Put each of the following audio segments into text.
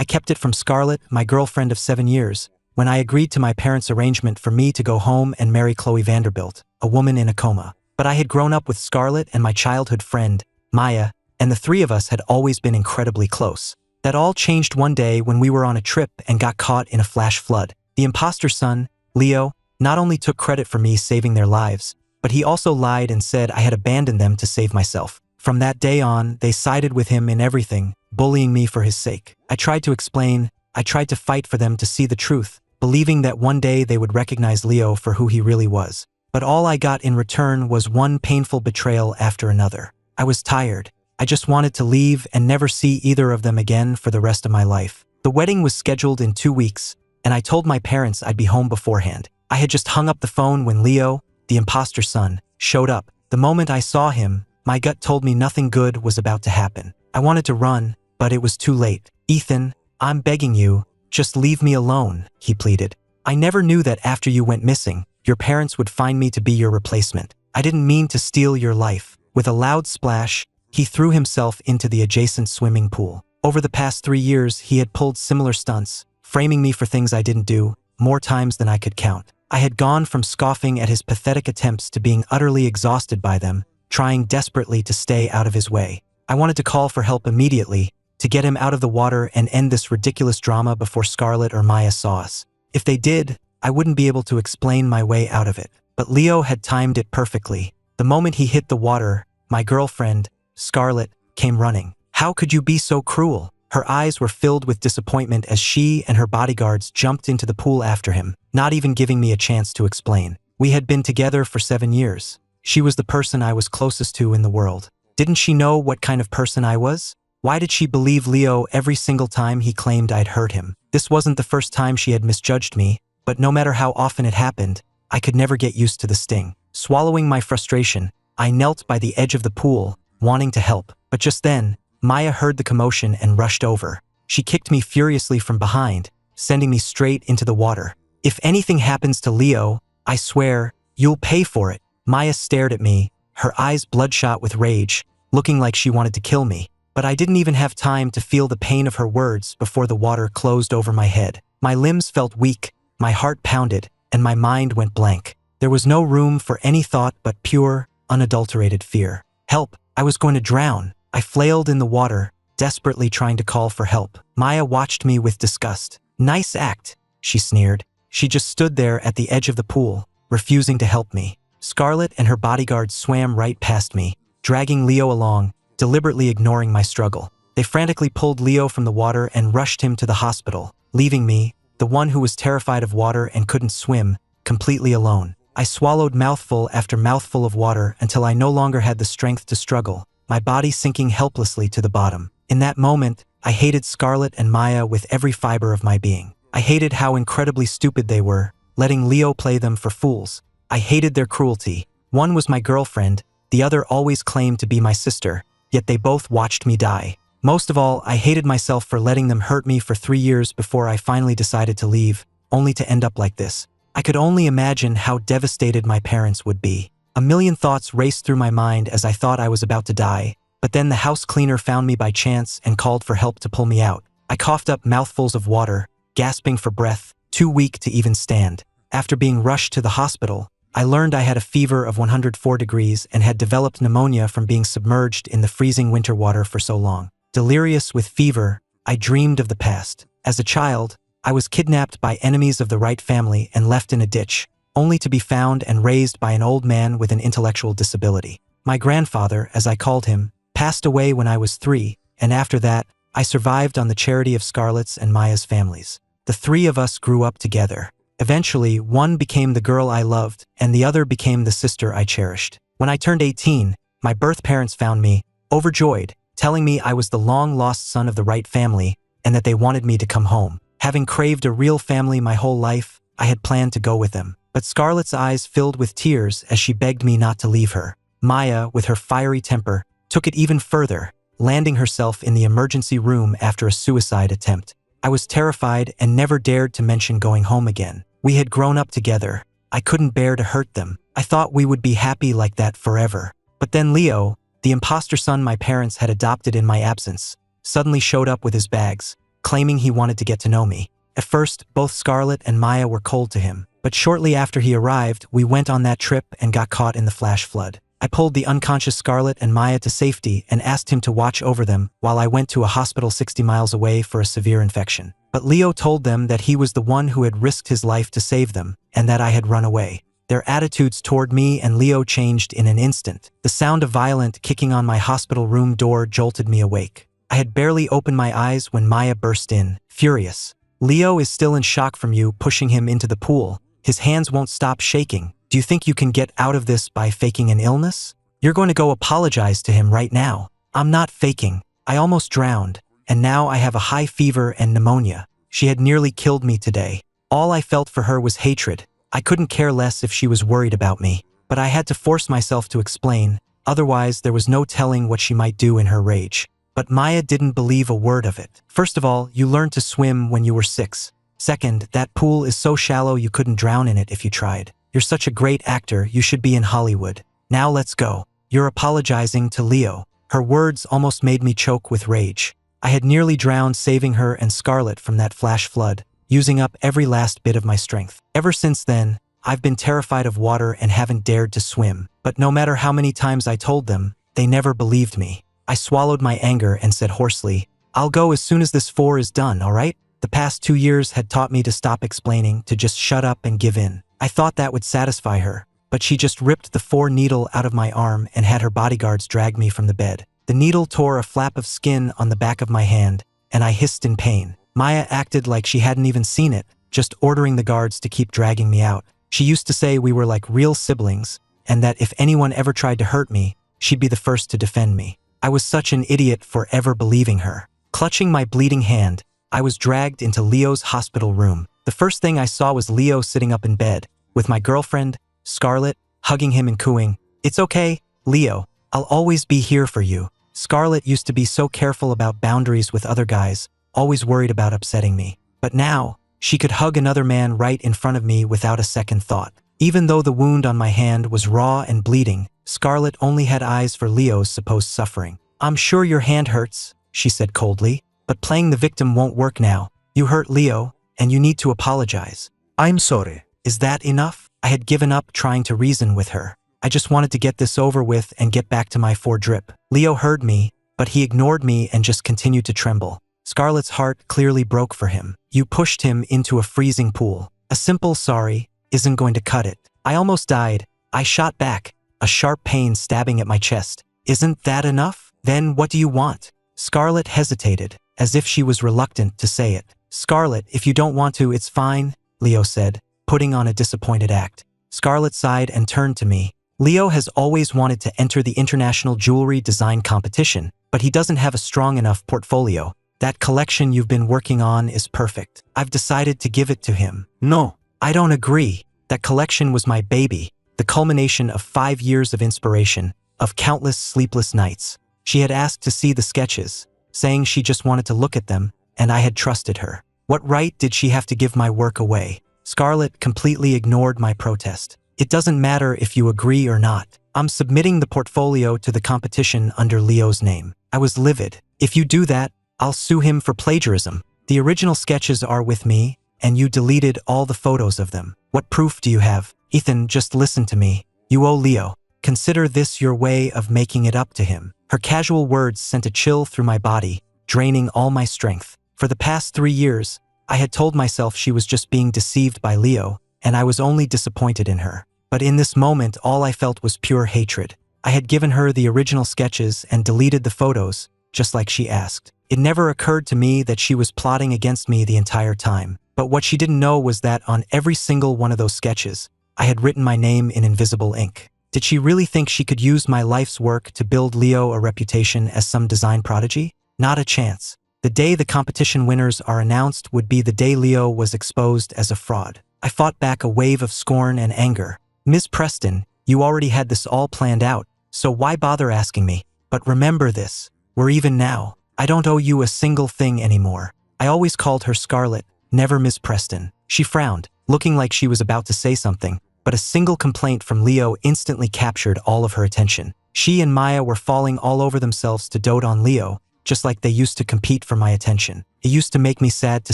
kept it from Scarlett, my girlfriend of 7 years, when I agreed to my parents' arrangement for me to go home and marry Chloe Vanderbilt, a woman in a coma. But I had grown up with Scarlett and my childhood friend, Maya, and the three of us had always been incredibly close. That all changed one day when we were on a trip and got caught in a flash flood. The imposter son, Leo, not only took credit for me saving their lives, but he also lied and said I had abandoned them to save myself. From that day on, they sided with him in everything, bullying me for his sake. I tried to explain, I tried to fight for them to see the truth, believing that one day they would recognize Leo for who he really was. But all I got in return was one painful betrayal after another. I was tired. I just wanted to leave and never see either of them again for the rest of my life. The wedding was scheduled in 2 weeks, and I told my parents I'd be home beforehand. I had just hung up the phone when Leo, the imposter son, showed up. The moment I saw him, my gut told me nothing good was about to happen. I wanted to run, but it was too late. "Ethan, I'm begging you, just leave me alone," he pleaded. "I never knew that after you went missing, your parents would find me to be your replacement. I didn't mean to steal your life." With a loud splash, he threw himself into the adjacent swimming pool. Over the past 3 years, he had pulled similar stunts, framing me for things I didn't do, more times than I could count. I had gone from scoffing at his pathetic attempts to being utterly exhausted by them, trying desperately to stay out of his way. I wanted to call for help immediately, to get him out of the water and end this ridiculous drama before Scarlett or Maya saw us. If they did, I wouldn't be able to explain my way out of it. But Leo had timed it perfectly. The moment he hit the water, my girlfriend, Scarlett, came running. "How could you be so cruel?" Her eyes were filled with disappointment as she and her bodyguards jumped into the pool after him, not even giving me a chance to explain. We had been together for 7 years. She was the person I was closest to in the world. Didn't she know what kind of person I was? Why did she believe Leo every single time he claimed I'd hurt him? This wasn't the first time she had misjudged me, but no matter how often it happened, I could never get used to the sting. Swallowing my frustration, I knelt by the edge of the pool, wanting to help. But just then, Maya heard the commotion and rushed over. She kicked me furiously from behind, sending me straight into the water. "If anything happens to Leo, I swear, you'll pay for it." Maya stared at me, her eyes bloodshot with rage, looking like she wanted to kill me. But I didn't even have time to feel the pain of her words before the water closed over my head. My limbs felt weak, my heart pounded, and my mind went blank. There was no room for any thought but pure, unadulterated fear. "Help! I was going to drown." I flailed in the water, desperately trying to call for help. Maya watched me with disgust. "Nice act," she sneered. She just stood there at the edge of the pool, refusing to help me. Scarlett and her bodyguards swam right past me, dragging Leo along, deliberately ignoring my struggle. They frantically pulled Leo from the water and rushed him to the hospital, leaving me, the one who was terrified of water and couldn't swim, completely alone. I swallowed mouthful after mouthful of water until I no longer had the strength to struggle, my body sinking helplessly to the bottom. In that moment, I hated Scarlett and Maya with every fiber of my being. I hated how incredibly stupid they were, letting Leo play them for fools. I hated their cruelty. One was my girlfriend, the other always claimed to be my sister, yet they both watched me die. Most of all, I hated myself for letting them hurt me for 3 years before I finally decided to leave, only to end up like this. I could only imagine how devastated my parents would be. A million thoughts raced through my mind as I thought I was about to die, but then the house cleaner found me by chance and called for help to pull me out. I coughed up mouthfuls of water, gasping for breath, too weak to even stand. After being rushed to the hospital, I learned I had a fever of 104 degrees and had developed pneumonia from being submerged in the freezing winter water for so long. Delirious with fever, I dreamed of the past. As a child, I was kidnapped by enemies of the right family and left in a ditch, only to be found and raised by an old man with an intellectual disability. My grandfather, as I called him, passed away when I was 3, and after that, I survived on the charity of Scarlett's and Maya's families. The 3 of us grew up together. Eventually, one became the girl I loved, and the other became the sister I cherished. When I turned 18, my birth parents found me, overjoyed, telling me I was the long-lost son of the right family and that they wanted me to come home. Having craved a real family my whole life, I had planned to go with them. But Scarlett's eyes filled with tears as she begged me not to leave her. Maya, with her fiery temper, took it even further, landing herself in the emergency room after a suicide attempt. I was terrified and never dared to mention going home again. We had grown up together. I couldn't bear to hurt them. I thought we would be happy like that forever. But then Leo, the imposter son my parents had adopted in my absence, suddenly showed up with his bags. claiming he wanted to get to know me. At first, both Scarlett and Maya were cold to him, but shortly after he arrived, we went on that trip and got caught in the flash flood. I pulled the unconscious Scarlett and Maya to safety and asked him to watch over them while I went to a hospital 60 miles away for a severe infection. But Leo told them that he was the one who had risked his life to save them and that I had run away. Their attitudes toward me and Leo changed in an instant. The sound of violent kicking on my hospital room door jolted me awake. I had barely opened my eyes when Maya burst in, furious. Leo is still in shock from you pushing him into the pool. His hands won't stop shaking. Do you think you can get out of this by faking an illness? You're going to go apologize to him right now. I'm not faking. I almost drowned, and now I have a high fever and pneumonia. She had nearly killed me today. All I felt for her was hatred. I couldn't care less if she was worried about me, but I had to force myself to explain. Otherwise, there was no telling what she might do in her rage. But Maya didn't believe a word of it. First of all, you learned to swim when you were 6. Second, that pool is so shallow you couldn't drown in it if you tried. You're such a great actor, you should be in Hollywood. Now let's go. You're apologizing to Leo. Her words almost made me choke with rage. I had nearly drowned saving her and Scarlett from that flash flood, using up every last bit of my strength. Ever since then, I've been terrified of water and haven't dared to swim. But no matter how many times I told them, they never believed me. I swallowed my anger and said hoarsely, "I'll go as soon as this 4 is done, all right?" The past 2 years had taught me to stop explaining, to just shut up and give in. I thought that would satisfy her, but she just ripped the 4 needle out of my arm and had her bodyguards drag me from the bed. The needle tore a flap of skin on the back of my hand, and I hissed in pain. Maya acted like she hadn't even seen it, just ordering the guards to keep dragging me out. She used to say we were like real siblings, and that if anyone ever tried to hurt me, she'd be the first to defend me. I was such an idiot for ever believing her. Clutching my bleeding hand, I was dragged into Leo's hospital room. The first thing I saw was Leo sitting up in bed, with my girlfriend, Scarlett, hugging him and cooing, "It's okay, Leo. I'll always be here for you." Scarlett used to be so careful about boundaries with other guys, always worried about upsetting me. But now, she could hug another man right in front of me without a second thought. Even though the wound on my hand was raw and bleeding, Scarlett only had eyes for Leo's supposed suffering. "I'm sure your hand hurts," she said coldly, "but playing the victim won't work now. You hurt Leo, and you need to apologize." I'm sorry. Is that enough? I had given up trying to reason with her. I just wanted to get this over with and get back to my 4 drip. Leo heard me, but he ignored me and just continued to tremble. Scarlett's heart clearly broke for him. You pushed him into a freezing pool. A simple sorry isn't going to cut it. I almost died. I shot back, a sharp pain stabbing at my chest. Isn't that enough? Then what do you want? Scarlett hesitated, as if she was reluctant to say it. Scarlett, if you don't want to, it's fine, Leo said, putting on a disappointed act. Scarlett sighed and turned to me. Leo has always wanted to enter the international jewelry design competition, but he doesn't have a strong enough portfolio. That collection you've been working on is perfect. I've decided to give it to him. No. I don't agree. That collection was my baby, the culmination of 5 years of inspiration, of countless sleepless nights. She had asked to see the sketches, saying she just wanted to look at them, and I had trusted her. What right did she have to give my work away? Scarlett completely ignored my protest. It doesn't matter if you agree or not. I'm submitting the portfolio to the competition under Leo's name. I was livid. If you do that, I'll sue him for plagiarism. The original sketches are with me, and you deleted all the photos of them. What proof do you have? Ethan, just listen to me. You owe Leo. Consider this your way of making it up to him. Her casual words sent a chill through my body, draining all my strength. For the past 3 years, I had told myself she was just being deceived by Leo, and I was only disappointed in her. But in this moment, all I felt was pure hatred. I had given her the original sketches and deleted the photos, just like she asked. It never occurred to me that she was plotting against me the entire time. But what she didn't know was that on every single one of those sketches, I had written my name in invisible ink. Did she really think she could use my life's work to build Leo a reputation as some design prodigy? Not a chance. The day the competition winners are announced would be the day Leo was exposed as a fraud. I fought back a wave of scorn and anger. Ms. Preston, you already had this all planned out, so why bother asking me? But remember this, we're even now. I don't owe you a single thing anymore. I always called her Scarlett, never Ms. Preston. She frowned, looking like she was about to say something, but a single complaint from Leo instantly captured all of her attention. She and Maya were falling all over themselves to dote on Leo, just like they used to compete for my attention. It used to make me sad to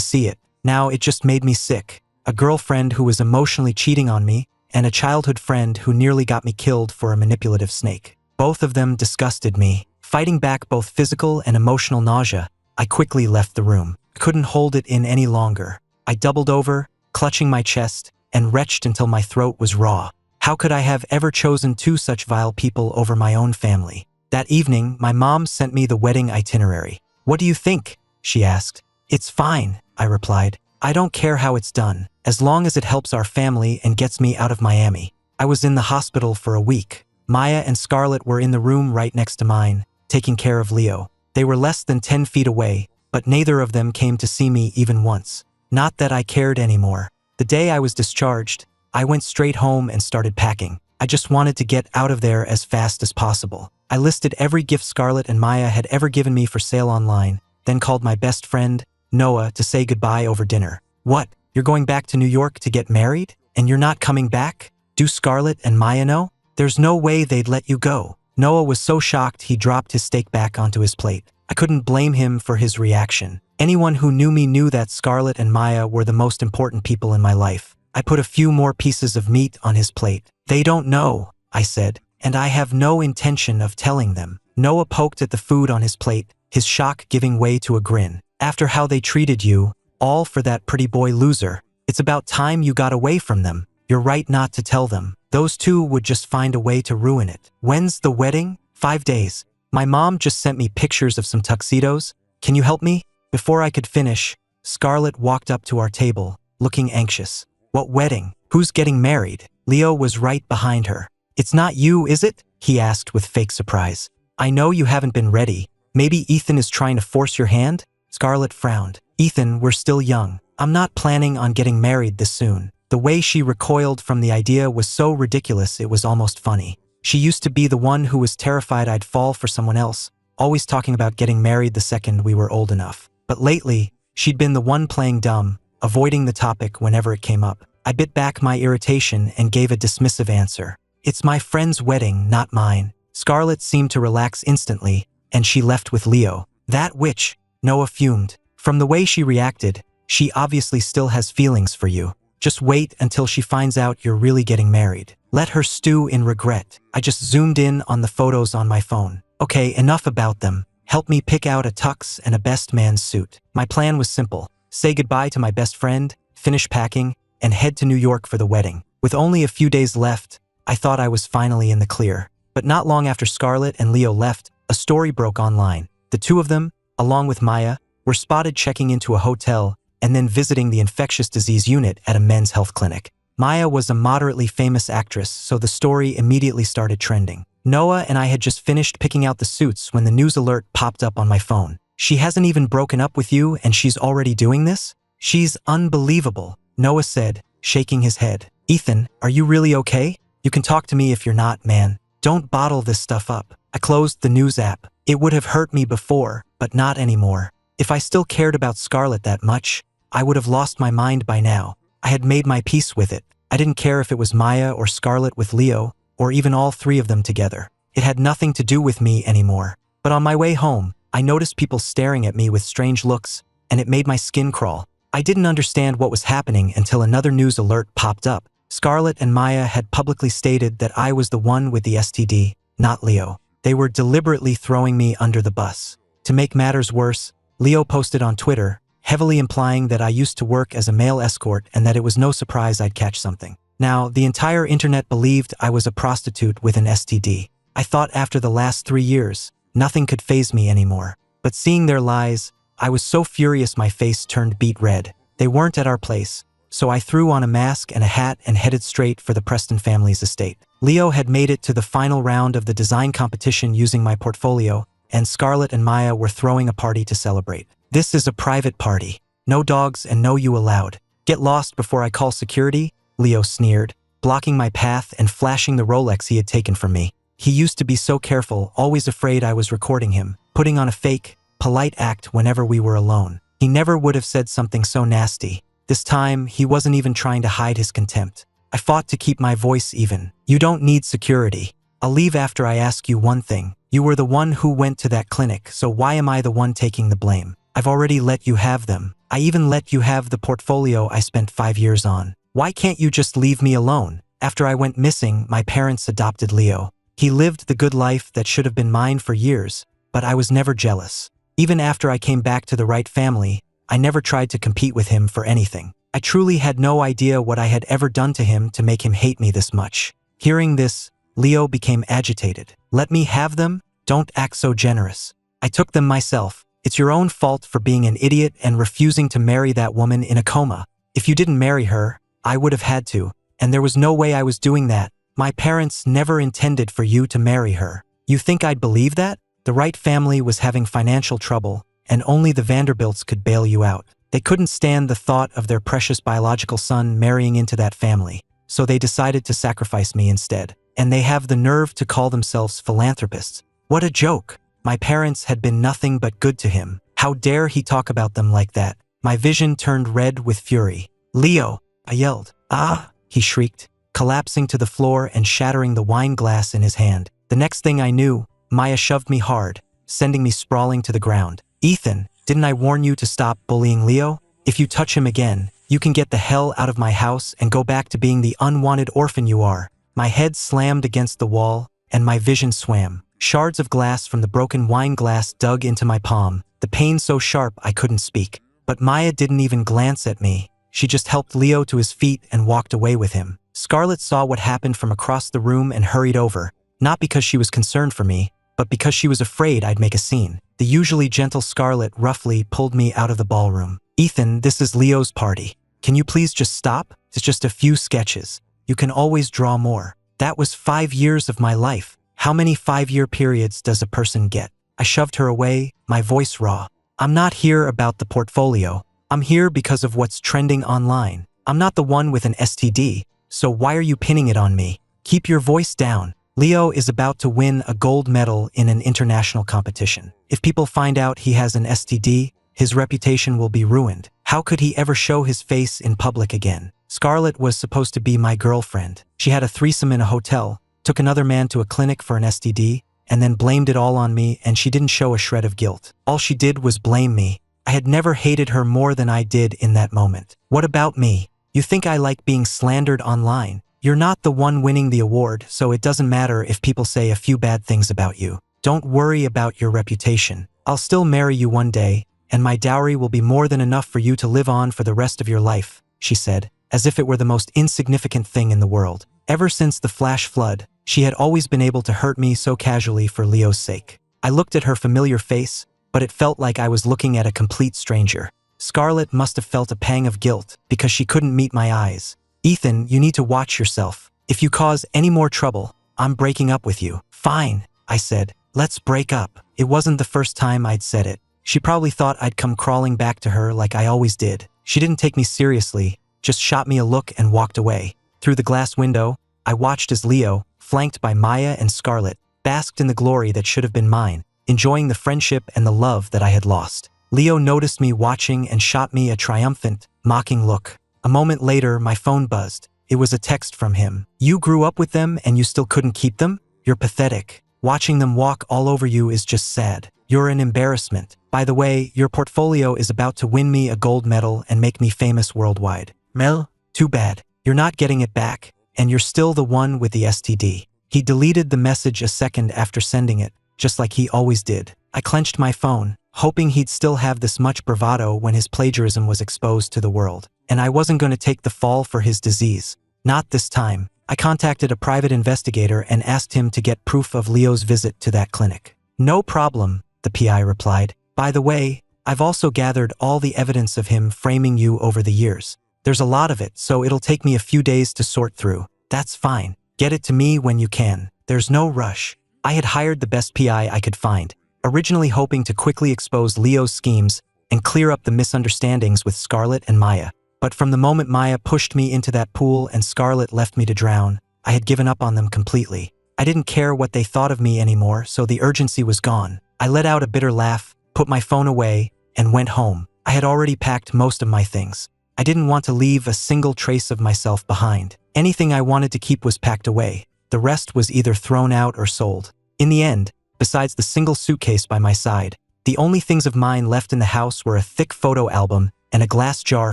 see it. Now it just made me sick. A girlfriend who was emotionally cheating on me, and a childhood friend who nearly got me killed for a manipulative snake. Both of them disgusted me. Fighting back both physical and emotional nausea, I quickly left the room. I couldn't hold it in any longer. I doubled over, clutching my chest, and retched until my throat was raw. How could I have ever chosen two such vile people over my own family? That evening, my mom sent me the wedding itinerary. "What do you think?" she asked. "It's fine," I replied. "I don't care how it's done, as long as it helps our family and gets me out of Miami." I was in the hospital for a week. Maya and Scarlett were in the room right next to mine, taking care of Leo. They were less than 10 feet away, but neither of them came to see me even once. Not that I cared anymore. The day I was discharged, I went straight home and started packing. I just wanted to get out of there as fast as possible. I listed every gift Scarlett and Maya had ever given me for sale online, then called my best friend, Noah, to say goodbye over dinner. "What? You're going back to New York to get married? And you're not coming back? Do Scarlett and Maya know? There's no way they'd let you go." Noah was so shocked he dropped his steak back onto his plate. I couldn't blame him for his reaction. Anyone who knew me knew that Scarlett and Maya were the most important people in my life. I put a few more pieces of meat on his plate. "They don't know," I said, "and I have no intention of telling them." Noah poked at the food on his plate, his shock giving way to a grin. "After how they treated you, all for that pretty boy loser. It's about time you got away from them. You're right not to tell them. Those two would just find a way to ruin it." "When's the wedding?" 5 days. "My mom just sent me pictures of some tuxedos. Can you help me?" Before I could finish, Scarlett walked up to our table, looking anxious. "What wedding? Who's getting married?" Leo was right behind her. "It's not you, is it?" he asked with fake surprise. "I know you haven't been ready. Maybe Ethan is trying to force your hand?" Scarlett frowned. "Ethan, we're still young. I'm not planning on getting married this soon." The way she recoiled from the idea was so ridiculous it was almost funny. She used to be the one who was terrified I'd fall for someone else, always talking about getting married the second we were old enough. But lately, she'd been the one playing dumb, avoiding the topic whenever it came up. I bit back my irritation and gave a dismissive answer. "It's my friend's wedding, not mine." Scarlett seemed to relax instantly, and she left with Leo. "That witch," Noah fumed. "From the way she reacted, she obviously still has feelings for you. Just wait until she finds out you're really getting married. Let her stew in regret." I just zoomed in on the photos on my phone. "Okay, enough about them. Help me pick out a tux and a best man suit." My plan was simple. Say goodbye to my best friend, finish packing, and head to New York for the wedding. With only a few days left, I thought I was finally in the clear. But not long after Scarlett and Leo left, a story broke online. The two of them, along with Maya, were spotted checking into a hotel and then visiting the infectious disease unit at a men's health clinic. Maya was a moderately famous actress, so the story immediately started trending. Noah and I had just finished picking out the suits when the news alert popped up on my phone. "She hasn't even broken up with you and she's already doing this? She's unbelievable," Noah said, shaking his head. "Ethan, are you really okay? You can talk to me if you're not, man. Don't bottle this stuff up." I closed the news app. It would have hurt me before, but not anymore. If I still cared about Scarlett that much, I would have lost my mind by now. I had made my peace with it. I didn't care if it was Maya or Scarlett with Leo, or even all three of them together. It had nothing to do with me anymore. But on my way home, I noticed people staring at me with strange looks, and it made my skin crawl. I didn't understand what was happening until another news alert popped up. Scarlett and Maya had publicly stated that I was the one with the STD, not Leo. They were deliberately throwing me under the bus. To make matters worse, Leo posted on Twitter, heavily implying that I used to work as a male escort and that it was no surprise I'd catch something. Now, the entire internet believed I was a prostitute with an STD. I thought after the last 3 years, nothing could faze me anymore. But seeing their lies, I was so furious my face turned beet red. They weren't at our place, so I threw on a mask and a hat and headed straight for the Preston family's estate. Leo had made it to the final round of the design competition using my portfolio, and Scarlett and Maya were throwing a party to celebrate. "This is a private party. No dogs and no you allowed. Get lost before I call security," Leo sneered, blocking my path and flashing the Rolex he had taken from me. He used to be so careful, always afraid I was recording him, putting on a fake, polite act whenever we were alone. He never would have said something so nasty. This time, he wasn't even trying to hide his contempt. I fought to keep my voice even. "You don't need security. I'll leave after I ask you one thing. You were the one who went to that clinic, so why am I the one taking the blame? I've already let you have them. I even let you have the portfolio I spent 5 years on. Why can't you just leave me alone? After I went missing, my parents adopted Leo. He lived the good life that should have been mine for years, but I was never jealous. Even after I came back to the right family, I never tried to compete with him for anything. I truly had no idea what I had ever done to him to make him hate me this much. Hearing this, Leo became agitated. Let me have them? Don't act so generous. I took them myself. It's your own fault for being an idiot and refusing to marry that woman in a coma. If you didn't marry her, I would have had to, and there was no way I was doing that. My parents never intended for you to marry her. You think I'd believe that? The right family was having financial trouble, and only the Vanderbilts could bail you out. They couldn't stand the thought of their precious biological son marrying into that family, so they decided to sacrifice me instead. And they have the nerve to call themselves philanthropists. What a joke! My parents had been nothing but good to him. How dare he talk about them like that? My vision turned red with fury. Leo! I yelled. Ah! He shrieked, collapsing to the floor and shattering the wine glass in his hand. The next thing I knew, Maya shoved me hard, sending me sprawling to the ground. Ethan, didn't I warn you to stop bullying Leo? If you touch him again, you can get the hell out of my house and go back to being the unwanted orphan you are. My head slammed against the wall, and my vision swam. Shards of glass from the broken wine glass dug into my palm, the pain so sharp I couldn't speak. But Maya didn't even glance at me. She just helped Leo to his feet and walked away with him. Scarlett saw what happened from across the room and hurried over, not because she was concerned for me, but because she was afraid I'd make a scene. The usually gentle Scarlett roughly pulled me out of the ballroom. Ethan, this is Leo's party. Can you please just stop? It's just a few sketches. You can always draw more. That was 5 years of my life. How many 5-year periods does a person get? I shoved her away, my voice raw. I'm not here about the portfolio. I'm here because of what's trending online. I'm not the one with an STD, so why are you pinning it on me? Keep your voice down. Leo is about to win a gold medal in an international competition. If people find out he has an STD, his reputation will be ruined. How could he ever show his face in public again? Scarlett was supposed to be my girlfriend. She had a threesome in a hotel, took another man to a clinic for an STD, and then blamed it all on me, and she didn't show a shred of guilt. All she did was blame me. I had never hated her more than I did in that moment. What about me? You think I like being slandered online? You're not the one winning the award, so it doesn't matter if people say a few bad things about you. Don't worry about your reputation. I'll still marry you one day, and my dowry will be more than enough for you to live on for the rest of your life, she said, as if it were the most insignificant thing in the world. Ever since the flash flood, she had always been able to hurt me so casually for Leo's sake. I looked at her familiar face, but it felt like I was looking at a complete stranger. Scarlett must have felt a pang of guilt because she couldn't meet my eyes. Ethan, you need to watch yourself. If you cause any more trouble, I'm breaking up with you. Fine, I said. Let's break up. It wasn't the first time I'd said it. She probably thought I'd come crawling back to her like I always did. She didn't take me seriously, just shot me a look and walked away. Through the glass window, I watched as Leo, flanked by Maya and Scarlett, basked in the glory that should have been mine, enjoying the friendship and the love that I had lost. Leo noticed me watching and shot me a triumphant, mocking look. A moment later, my phone buzzed. It was a text from him. You grew up with them and you still couldn't keep them? You're pathetic. Watching them walk all over you is just sad. You're an embarrassment. By the way, your portfolio is about to win me a gold medal and make me famous worldwide. Mel? Too bad. You're not getting it back, and you're still the one with the STD. He deleted the message a second after sending it, just like he always did. I clenched my phone, hoping he'd still have this much bravado when his plagiarism was exposed to the world. And I wasn't going to take the fall for his disease. Not this time. I contacted a private investigator and asked him to get proof of Leo's visit to that clinic. No problem, the PI replied. By the way, I've also gathered all the evidence of him framing you over the years. There's a lot of it, so it'll take me a few days to sort through. That's fine. Get it to me when you can. There's no rush. I had hired the best PI I could find, originally hoping to quickly expose Leo's schemes and clear up the misunderstandings with Scarlett and Maya. But from the moment Maya pushed me into that pool and Scarlett left me to drown, I had given up on them completely. I didn't care what they thought of me anymore, so the urgency was gone. I let out a bitter laugh, put my phone away, and went home. I had already packed most of my things. I didn't want to leave a single trace of myself behind. Anything I wanted to keep was packed away. The rest was either thrown out or sold. In the end, besides the single suitcase by my side, the only things of mine left in the house were a thick photo album and a glass jar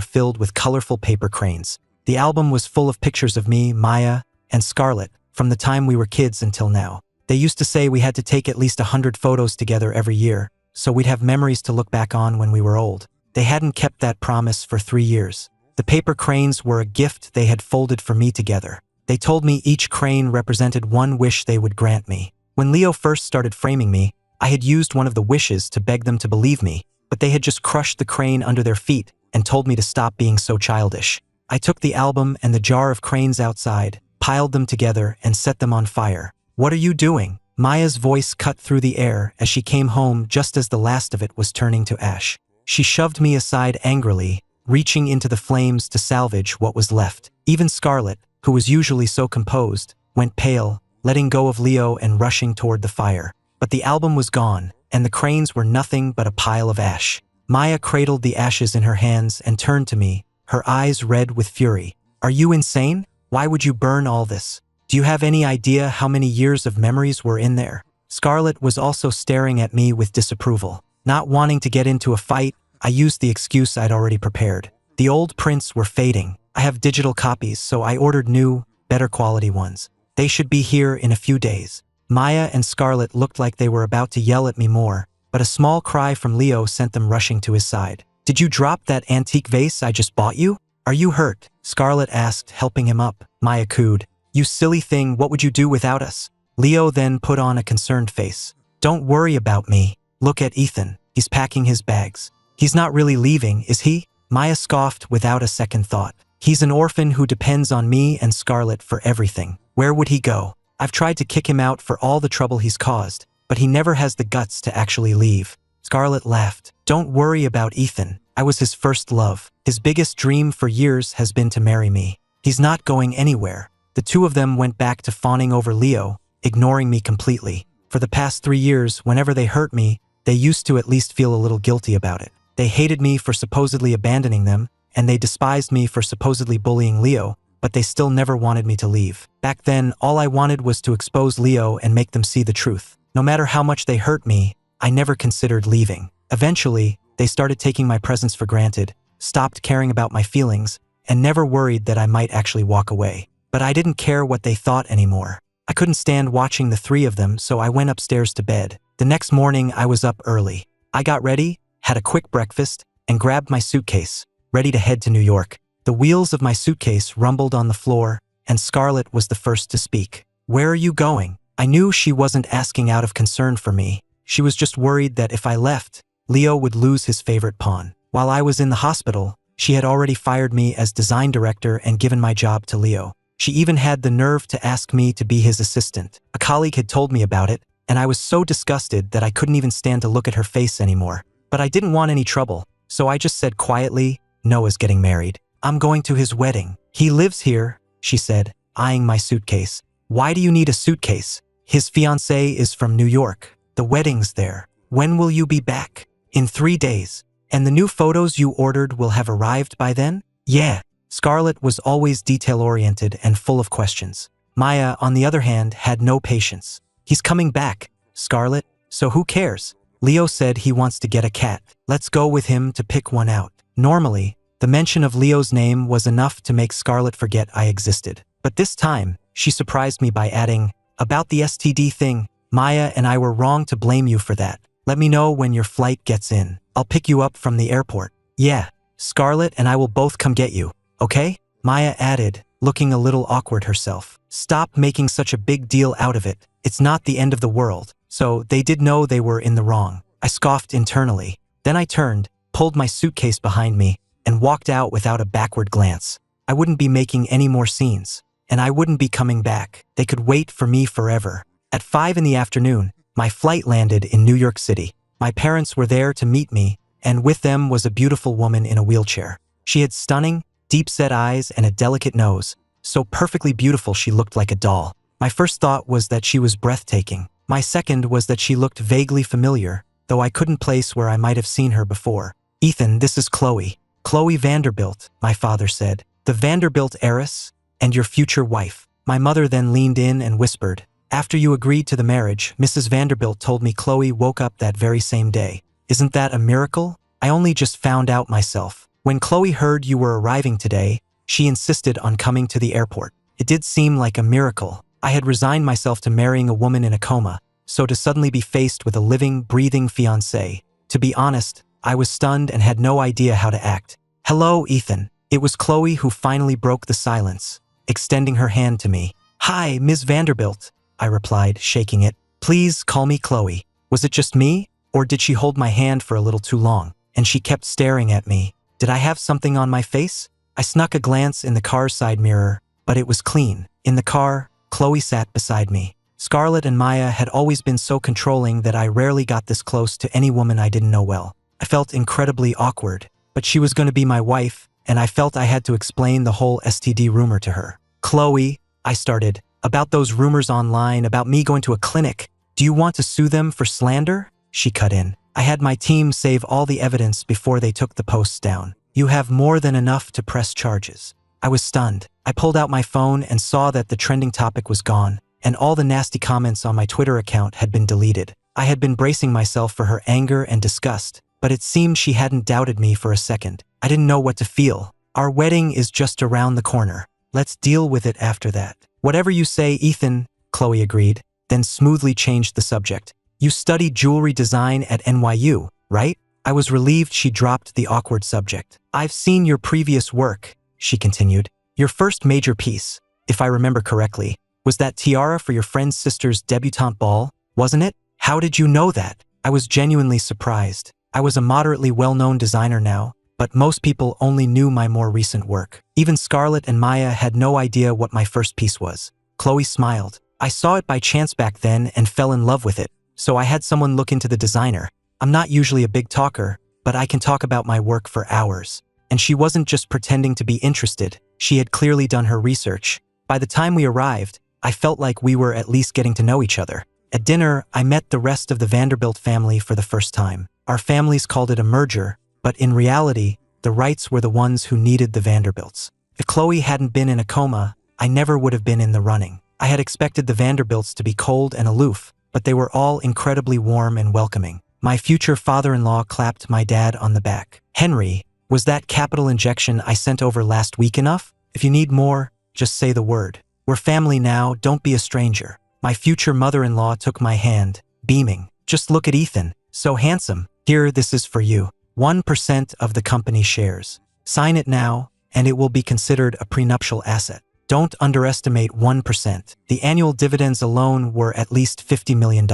filled with colorful paper cranes. The album was full of pictures of me, Maya, and Scarlett, from the time we were kids until now. They used to say we had to take at least 100 photos together every year, so we'd have memories to look back on when we were old. They hadn't kept that promise for 3 years. The paper cranes were a gift they had folded for me together. They told me each crane represented one wish they would grant me. When Leo first started framing me, I had used one of the wishes to beg them to believe me, but they had just crushed the crane under their feet and told me to stop being so childish. I took the album and the jar of cranes outside, piled them together, and set them on fire. "What are you doing?" Maya's voice cut through the air as she came home just as the last of it was turning to ash. She shoved me aside angrily, reaching into the flames to salvage what was left. Even Scarlett, who was usually so composed, went pale, letting go of Leo and rushing toward the fire. But the album was gone, and the cranes were nothing but a pile of ash. Maya cradled the ashes in her hands and turned to me, her eyes red with fury. "Are you insane? Why would you burn all this? Do you have any idea how many years of memories were in there?" Scarlett was also staring at me with disapproval. Not wanting to get into a fight, I used the excuse I'd already prepared. The old prints were fading. I have digital copies, so I ordered new, better quality ones. They should be here in a few days. Maya and Scarlett looked like they were about to yell at me more, but a small cry from Leo sent them rushing to his side. "Did you drop that antique vase I just bought you? Are you hurt?" Scarlett asked, helping him up. Maya cooed. "You silly thing, what would you do without us?" Leo then put on a concerned face. "Don't worry about me. Look at Ethan. He's packing his bags. He's not really leaving, is he?" Maya scoffed without a second thought. "He's an orphan who depends on me and Scarlett for everything. Where would he go? I've tried to kick him out for all the trouble he's caused, but he never has the guts to actually leave." Scarlett laughed. "Don't worry about Ethan. I was his first love. His biggest dream for years has been to marry me. He's not going anywhere." The two of them went back to fawning over Leo, ignoring me completely. For the past 3 years, whenever they hurt me, they used to at least feel a little guilty about it. They hated me for supposedly abandoning them, and they despised me for supposedly bullying Leo, but they still never wanted me to leave. Back then, all I wanted was to expose Leo and make them see the truth. No matter how much they hurt me, I never considered leaving. Eventually, they started taking my presence for granted, stopped caring about my feelings, and never worried that I might actually walk away. But I didn't care what they thought anymore. I couldn't stand watching the 3 of them, so I went upstairs to bed. The next morning, I was up early. I got ready, had a quick breakfast, and grabbed my suitcase, ready to head to New York. The wheels of my suitcase rumbled on the floor, and Scarlett was the first to speak. "Where are you going?" I knew she wasn't asking out of concern for me. She was just worried that if I left, Leo would lose his favorite pawn. While I was in the hospital, she had already fired me as design director and given my job to Leo. She even had the nerve to ask me to be his assistant. A colleague had told me about it, and I was so disgusted that I couldn't even stand to look at her face anymore. But I didn't want any trouble, so I just said quietly, "Noah's getting married. I'm going to his wedding. He lives here," she said, eyeing my suitcase. "Why do you need a suitcase? His fiancée is from New York. The wedding's there. When will you be back?" "In 3 days. And the new photos you ordered will have arrived by then?" "Yeah." Scarlett was always detail-oriented and full of questions. Maya, on the other hand, had no patience. "He's coming back, Scarlett, so who cares? Leo said he wants to get a cat. Let's go with him to pick one out." Normally, the mention of Leo's name was enough to make Scarlett forget I existed. But this time, she surprised me by adding, "About the STD thing, Maya and I were wrong to blame you for that. Let me know when your flight gets in. I'll pick you up from the airport." "Yeah, Scarlett and I will both come get you, okay?" Maya added, looking a little awkward herself. "Stop making such a big deal out of it. It's not the end of the world." So they did know they were in the wrong. I scoffed internally. Then I turned, pulled my suitcase behind me, and walked out without a backward glance. I wouldn't be making any more scenes, and I wouldn't be coming back. They could wait for me forever. At 5 in the afternoon, my flight landed in New York City. My parents were there to meet me, and with them was a beautiful woman in a wheelchair. She had stunning, deep-set eyes and a delicate nose, so perfectly beautiful she looked like a doll. My first thought was that she was breathtaking. My second was that she looked vaguely familiar, though I couldn't place where I might have seen her before. "Ethan, this is Chloe. Chloe Vanderbilt," my father said. "The Vanderbilt heiress, and your future wife." My mother then leaned in and whispered, "After you agreed to the marriage, Mrs. Vanderbilt told me Chloe woke up that very same day. Isn't that a miracle? I only just found out myself. When Chloe heard you were arriving today, she insisted on coming to the airport. It did seem like a miracle. I had resigned myself to marrying a woman in a coma, so to suddenly be faced with a living, breathing fiancé. To be honest, I was stunned and had no idea how to act. Hello, Ethan." It was Chloe who finally broke the silence, extending her hand to me. "Hi, Ms. Vanderbilt," I replied, shaking it. "Please call me Chloe." Was it just me, or did she hold my hand for a little too long? And she kept staring at me. Did I have something on my face? I snuck a glance in the car's side mirror, but it was clean. In the car, Chloe sat beside me. Scarlett and Maya had always been so controlling that I rarely got this close to any woman I didn't know well. I felt incredibly awkward, but she was going to be my wife, and I felt I had to explain the whole STD rumor to her. "Chloe," I started, "about those rumors online about me going to a clinic. Do you want to sue them for slander?" She cut in. "I had my team save all the evidence before they took the posts down. You have more than enough to press charges." I was stunned. I pulled out my phone and saw that the trending topic was gone, and all the nasty comments on my Twitter account had been deleted. I had been bracing myself for her anger and disgust, but it seemed she hadn't doubted me for a second. I didn't know what to feel. "Our wedding is just around the corner. Let's deal with it after that." "Whatever you say, Ethan," Chloe agreed, then smoothly changed the subject. "You studied jewelry design at NYU, right?" I was relieved she dropped the awkward subject. "I've seen your previous work," she continued. "Your first major piece, if I remember correctly, was that tiara for your friend's sister's debutante ball, wasn't it? How did you know that?" I was genuinely surprised. I was a moderately well-known designer now, but most people only knew my more recent work. Even Scarlett and Maya had no idea what my first piece was. Chloe smiled. "I saw it by chance back then and fell in love with it, so I had someone look into the designer. I'm not usually a big talker, but I can talk about my work for hours." And she wasn't just pretending to be interested. She had clearly done her research. By the time we arrived, I felt like we were at least getting to know each other. At dinner, I met the rest of the Vanderbilt family for the first time. Our families called it a merger, but in reality, the Wrights were the ones who needed the Vanderbilts. If Chloe hadn't been in a coma, I never would have been in the running. I had expected the Vanderbilts to be cold and aloof, but they were all incredibly warm and welcoming. My future father-in-law clapped my dad on the back. "Henry, was that capital injection I sent over last week enough? If you need more, just say the word. We're family now, don't be a stranger." My future mother-in-law took my hand, beaming. "Just look at Ethan, so handsome. Here, this is for you. 1% of the company shares. Sign it now, and it will be considered a prenuptial asset. Don't underestimate 1%. The annual dividends alone were at least $50 million.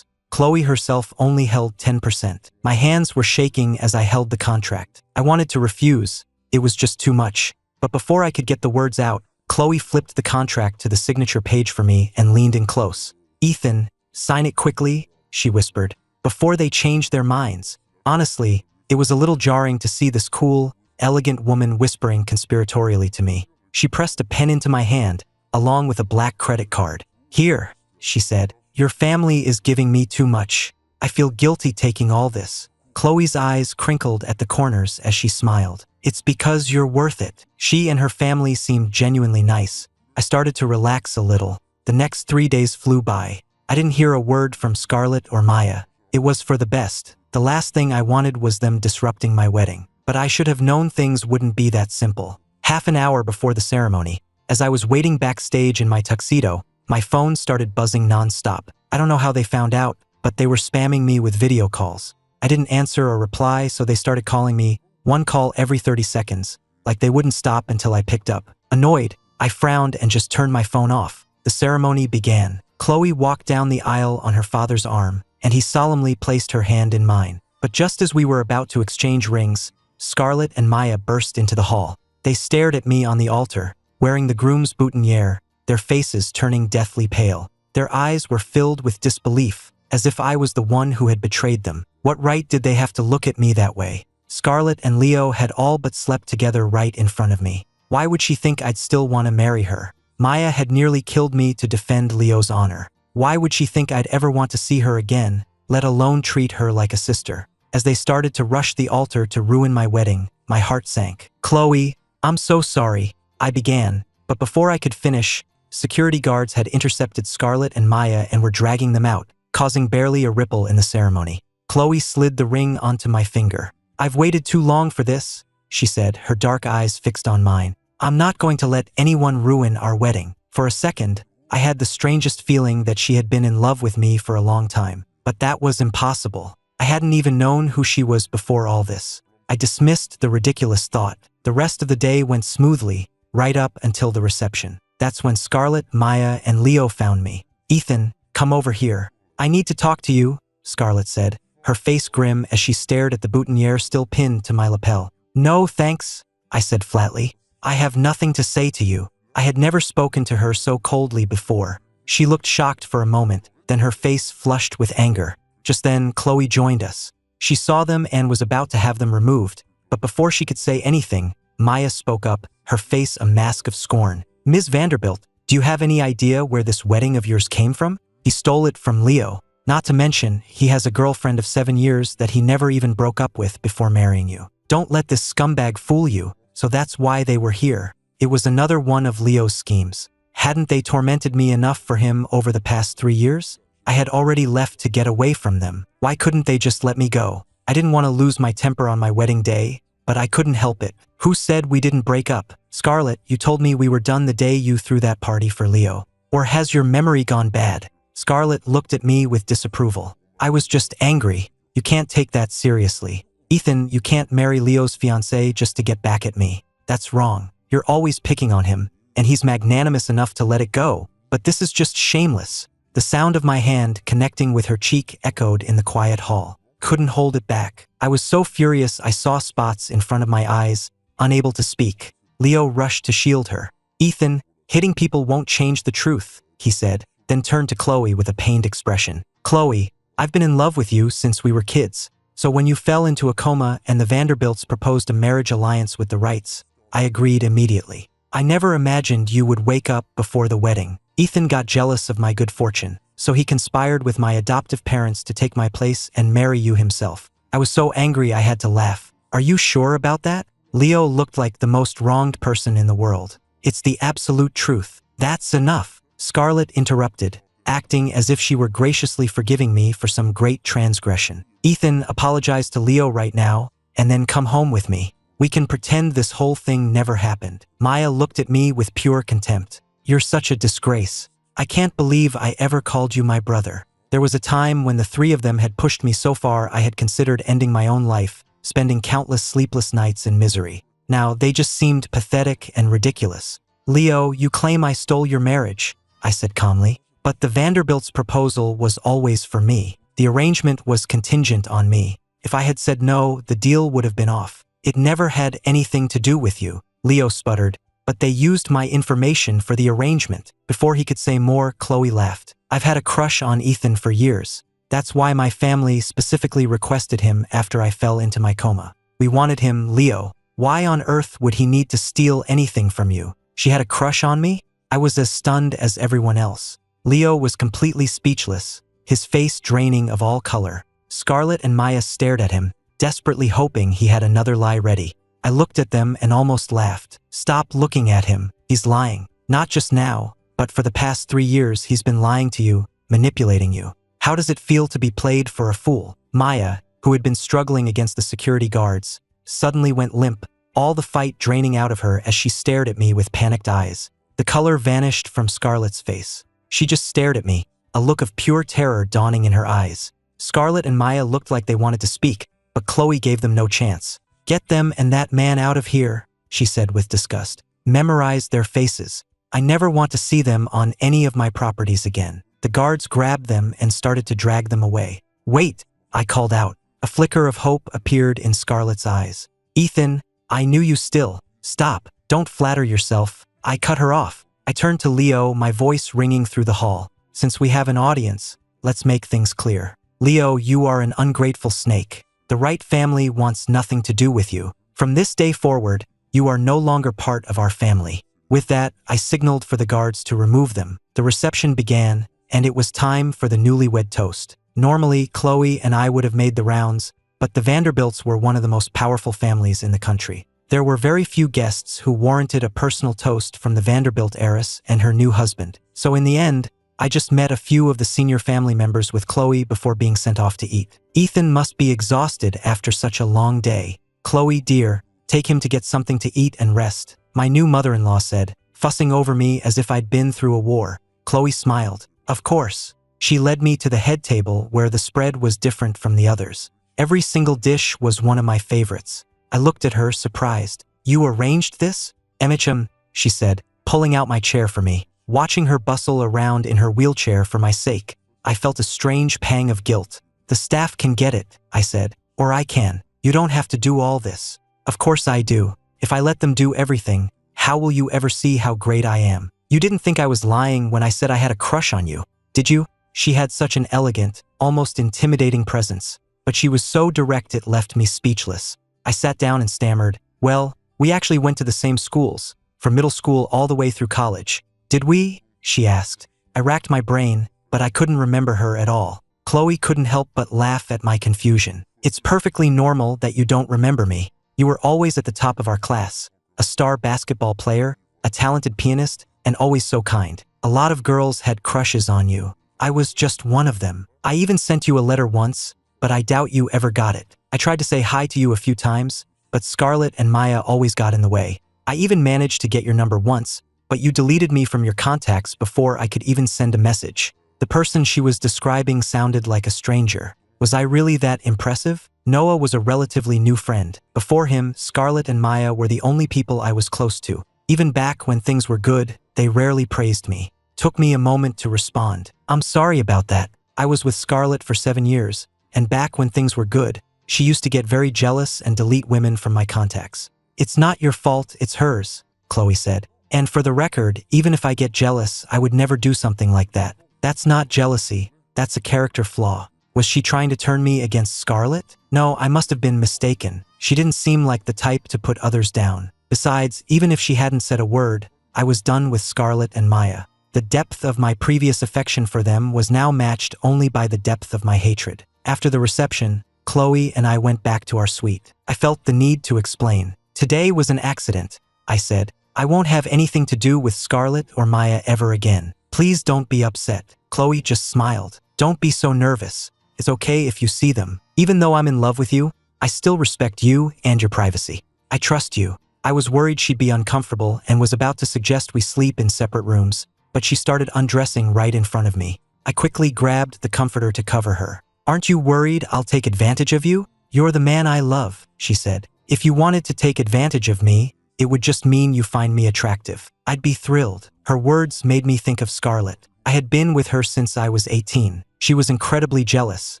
Chloe herself only held 10%. My hands were shaking as I held the contract. I wanted to refuse. It was just too much. But before I could get the words out, Chloe flipped the contract to the signature page for me and leaned in close. "Ethan, sign it quickly," she whispered, "before they change their minds." Honestly, it was a little jarring to see this cool, elegant woman whispering conspiratorially to me. She pressed a pen into my hand, along with a black credit card. "Here," she said, "your family is giving me too much. I feel guilty taking all this." Chloe's eyes crinkled at the corners as she smiled. "It's because you're worth it." She and her family seemed genuinely nice. I started to relax a little. The next 3 days flew by. I didn't hear a word from Scarlett or Maya. It was for the best. The last thing I wanted was them disrupting my wedding. But I should have known things wouldn't be that simple. Half an hour before the ceremony, as I was waiting backstage in my tuxedo, my phone started buzzing nonstop. I don't know how they found out, but they were spamming me with video calls. I didn't answer or reply, so they started calling me, one call every 30 seconds, like they wouldn't stop until I picked up. Annoyed, I frowned and just turned my phone off. The ceremony began. Chloe walked down the aisle on her father's arm, and he solemnly placed her hand in mine. But just as we were about to exchange rings, Scarlett and Maya burst into the hall. They stared at me on the altar, wearing the groom's boutonniere, their faces turning deathly pale. Their eyes were filled with disbelief, as if I was the one who had betrayed them. What right did they have to look at me that way? Scarlett and Leo had all but slept together right in front of me. Why would she think I'd still want to marry her? Maya had nearly killed me to defend Leo's honor. Why would she think I'd ever want to see her again, let alone treat her like a sister? As they started to rush the altar to ruin my wedding, my heart sank. "Chloe, I'm so sorry," I began, but before I could finish, security guards had intercepted Scarlett and Maya and were dragging them out, causing barely a ripple in the ceremony. Chloe slid the ring onto my finger. "I've waited too long for this," she said, her dark eyes fixed on mine. "I'm not going to let anyone ruin our wedding." For a second, I had the strangest feeling that she had been in love with me for a long time. But that was impossible. I hadn't even known who she was before all this. I dismissed the ridiculous thought. The rest of the day went smoothly, right up until the reception. That's when Scarlett, Maya, and Leo found me. "Ethan, come over here. I need to talk to you," Scarlett said, her face grim as she stared at the boutonniere still pinned to my lapel. "No, thanks," I said flatly. "I have nothing to say to you." I had never spoken to her so coldly before. She looked shocked for a moment, then her face flushed with anger. Just then, Chloe joined us. She saw them and was about to have them removed, but before she could say anything, Maya spoke up, her face a mask of scorn. "Ms. Vanderbilt, do you have any idea where this wedding of yours came from? He stole it from Leo. Not to mention, he has a girlfriend of 7 years that he never even broke up with before marrying you. Don't let this scumbag fool you, so that's why they were here." It was another one of Leo's schemes. Hadn't they tormented me enough for him over the past 3 years? I had already left to get away from them. Why couldn't they just let me go? I didn't want to lose my temper on my wedding day, but I couldn't help it. "Who said we didn't break up? Scarlett, you told me we were done the day you threw that party for Leo. Or has your memory gone bad?" Scarlett looked at me with disapproval. "I was just angry. You can't take that seriously. Ethan, you can't marry Leo's fiancée just to get back at me. That's wrong. You're always picking on him, and he's magnanimous enough to let it go. But this is just shameless." The sound of my hand connecting with her cheek echoed in the quiet hall. Couldn't hold it back. I was so furious I saw spots in front of my eyes, unable to speak. Leo rushed to shield her. "Ethan, hitting people won't change the truth," he said, then turned to Chloe with a pained expression. "Chloe, I've been in love with you since we were kids. So when you fell into a coma and the Vanderbilts proposed a marriage alliance with the Wrights, I agreed immediately. I never imagined you would wake up before the wedding. Ethan got jealous of my good fortune, so he conspired with my adoptive parents to take my place and marry you himself. I was so angry I had to laugh. Are you sure about that?" Leo looked like the most wronged person in the world. "It's the absolute truth." "That's enough," Scarlett interrupted, acting as if she were graciously forgiving me for some great transgression. "Ethan, apologize to Leo right now, and then come home with me. We can pretend this whole thing never happened." Maya looked at me with pure contempt. "You're such a disgrace. I can't believe I ever called you my brother." There was a time when the 3 of them had pushed me so far I had considered ending my own life, spending countless sleepless nights in misery. Now they just seemed pathetic and ridiculous. "Leo, you claim I stole your marriage," I said calmly. "But the Vanderbilts' proposal was always for me. The arrangement was contingent on me. If I had said no, the deal would have been off. It never had anything to do with you," Leo sputtered. "But they used my information for the arrangement." Before he could say more, Chloe laughed. "I've had a crush on Ethan for years. That's why my family specifically requested him after I fell into my coma. We wanted him, Leo. Why on earth would he need to steal anything from you?" She had a crush on me? I was as stunned as everyone else. Leo was completely speechless, his face draining of all color. Scarlett and Maya stared at him, desperately hoping he had another lie ready. I looked at them and almost laughed. "Stop looking at him. He's lying. Not just now, but for the past 3 years he's been lying to you, manipulating you. How does it feel to be played for a fool?" Maya, who had been struggling against the security guards, suddenly went limp, all the fight draining out of her as she stared at me with panicked eyes. The color vanished from Scarlett's face. She just stared at me, a look of pure terror dawning in her eyes. Scarlett and Maya looked like they wanted to speak, but Chloe gave them no chance. "Get them and that man out of here," she said with disgust. "Memorize their faces. I never want to see them on any of my properties again." The guards grabbed them and started to drag them away. "Wait," I called out. A flicker of hope appeared in Scarlett's eyes. "Ethan, I knew you still. Stop. Don't flatter yourself." I cut her off. I turned to Leo, my voice ringing through the hall. "Since we have an audience, let's make things clear. Leo, you are an ungrateful snake. The Wright family wants nothing to do with you. From this day forward, you are no longer part of our family." With that, I signaled for the guards to remove them. The reception began, and it was time for the newlywed toast. Normally, Chloe and I would have made the rounds, but the Vanderbilts were one of the most powerful families in the country. There were very few guests who warranted a personal toast from the Vanderbilt heiress and her new husband. So in the end, I just met a few of the senior family members with Chloe before being sent off to eat. Ethan must be exhausted after such a long day. Chloe, dear, take him to get something to eat and rest, my new mother-in-law said, fussing over me as if I'd been through a war. Chloe smiled. Of course. She led me to the head table where the spread was different from the others. Every single dish was one of my favorites. I looked at her, surprised. You arranged this? Emicham, she said, pulling out my chair for me. Watching her bustle around in her wheelchair for my sake, I felt a strange pang of guilt. The staff can get it, I said. Or I can. You don't have to do all this. Of course I do. If I let them do everything, how will you ever see how great I am? You didn't think I was lying when I said I had a crush on you, did you? She had such an elegant, almost intimidating presence, but she was so direct it left me speechless. I sat down and stammered, well, we actually went to the same schools, from middle school all the way through college. Did we? She asked. I racked my brain, but I couldn't remember her at all. Chloe couldn't help but laugh at my confusion. It's perfectly normal that you don't remember me. You were always at the top of our class, a star basketball player, a talented pianist, and always so kind. A lot of girls had crushes on you. I was just one of them. I even sent you a letter once, but I doubt you ever got it. I tried to say hi to you a few times, but Scarlett and Maya always got in the way. I even managed to get your number once, but you deleted me from your contacts before I could even send a message. The person she was describing sounded like a stranger. Was I really that impressive? Noah was a relatively new friend. Before him, Scarlett and Maya were the only people I was close to. Even back when things were good, they rarely praised me. Took me a moment to respond. I'm sorry about that. I was with Scarlett for 7 years, and back when things were good, she used to get very jealous and delete women from my contacts. It's not your fault, it's hers, Chloe said. And for the record, even if I get jealous, I would never do something like that. That's not jealousy, that's a character flaw. Was she trying to turn me against Scarlett? No, I must have been mistaken. She didn't seem like the type to put others down. Besides, even if she hadn't said a word, I was done with Scarlett and Maya. The depth of my previous affection for them was now matched only by the depth of my hatred. After the reception, Chloe and I went back to our suite. I felt the need to explain. Today was an accident, I said. I won't have anything to do with Scarlett or Maya ever again. Please don't be upset. Chloe just smiled. Don't be so nervous. It's okay if you see them. Even though I'm in love with you, I still respect you and your privacy. I trust you. I was worried she'd be uncomfortable and was about to suggest we sleep in separate rooms, but she started undressing right in front of me. I quickly grabbed the comforter to cover her. Aren't you worried I'll take advantage of you? You're the man I love, she said. If you wanted to take advantage of me, it would just mean you find me attractive. I'd be thrilled. Her words made me think of Scarlett. I had been with her since I was 18. She was incredibly jealous,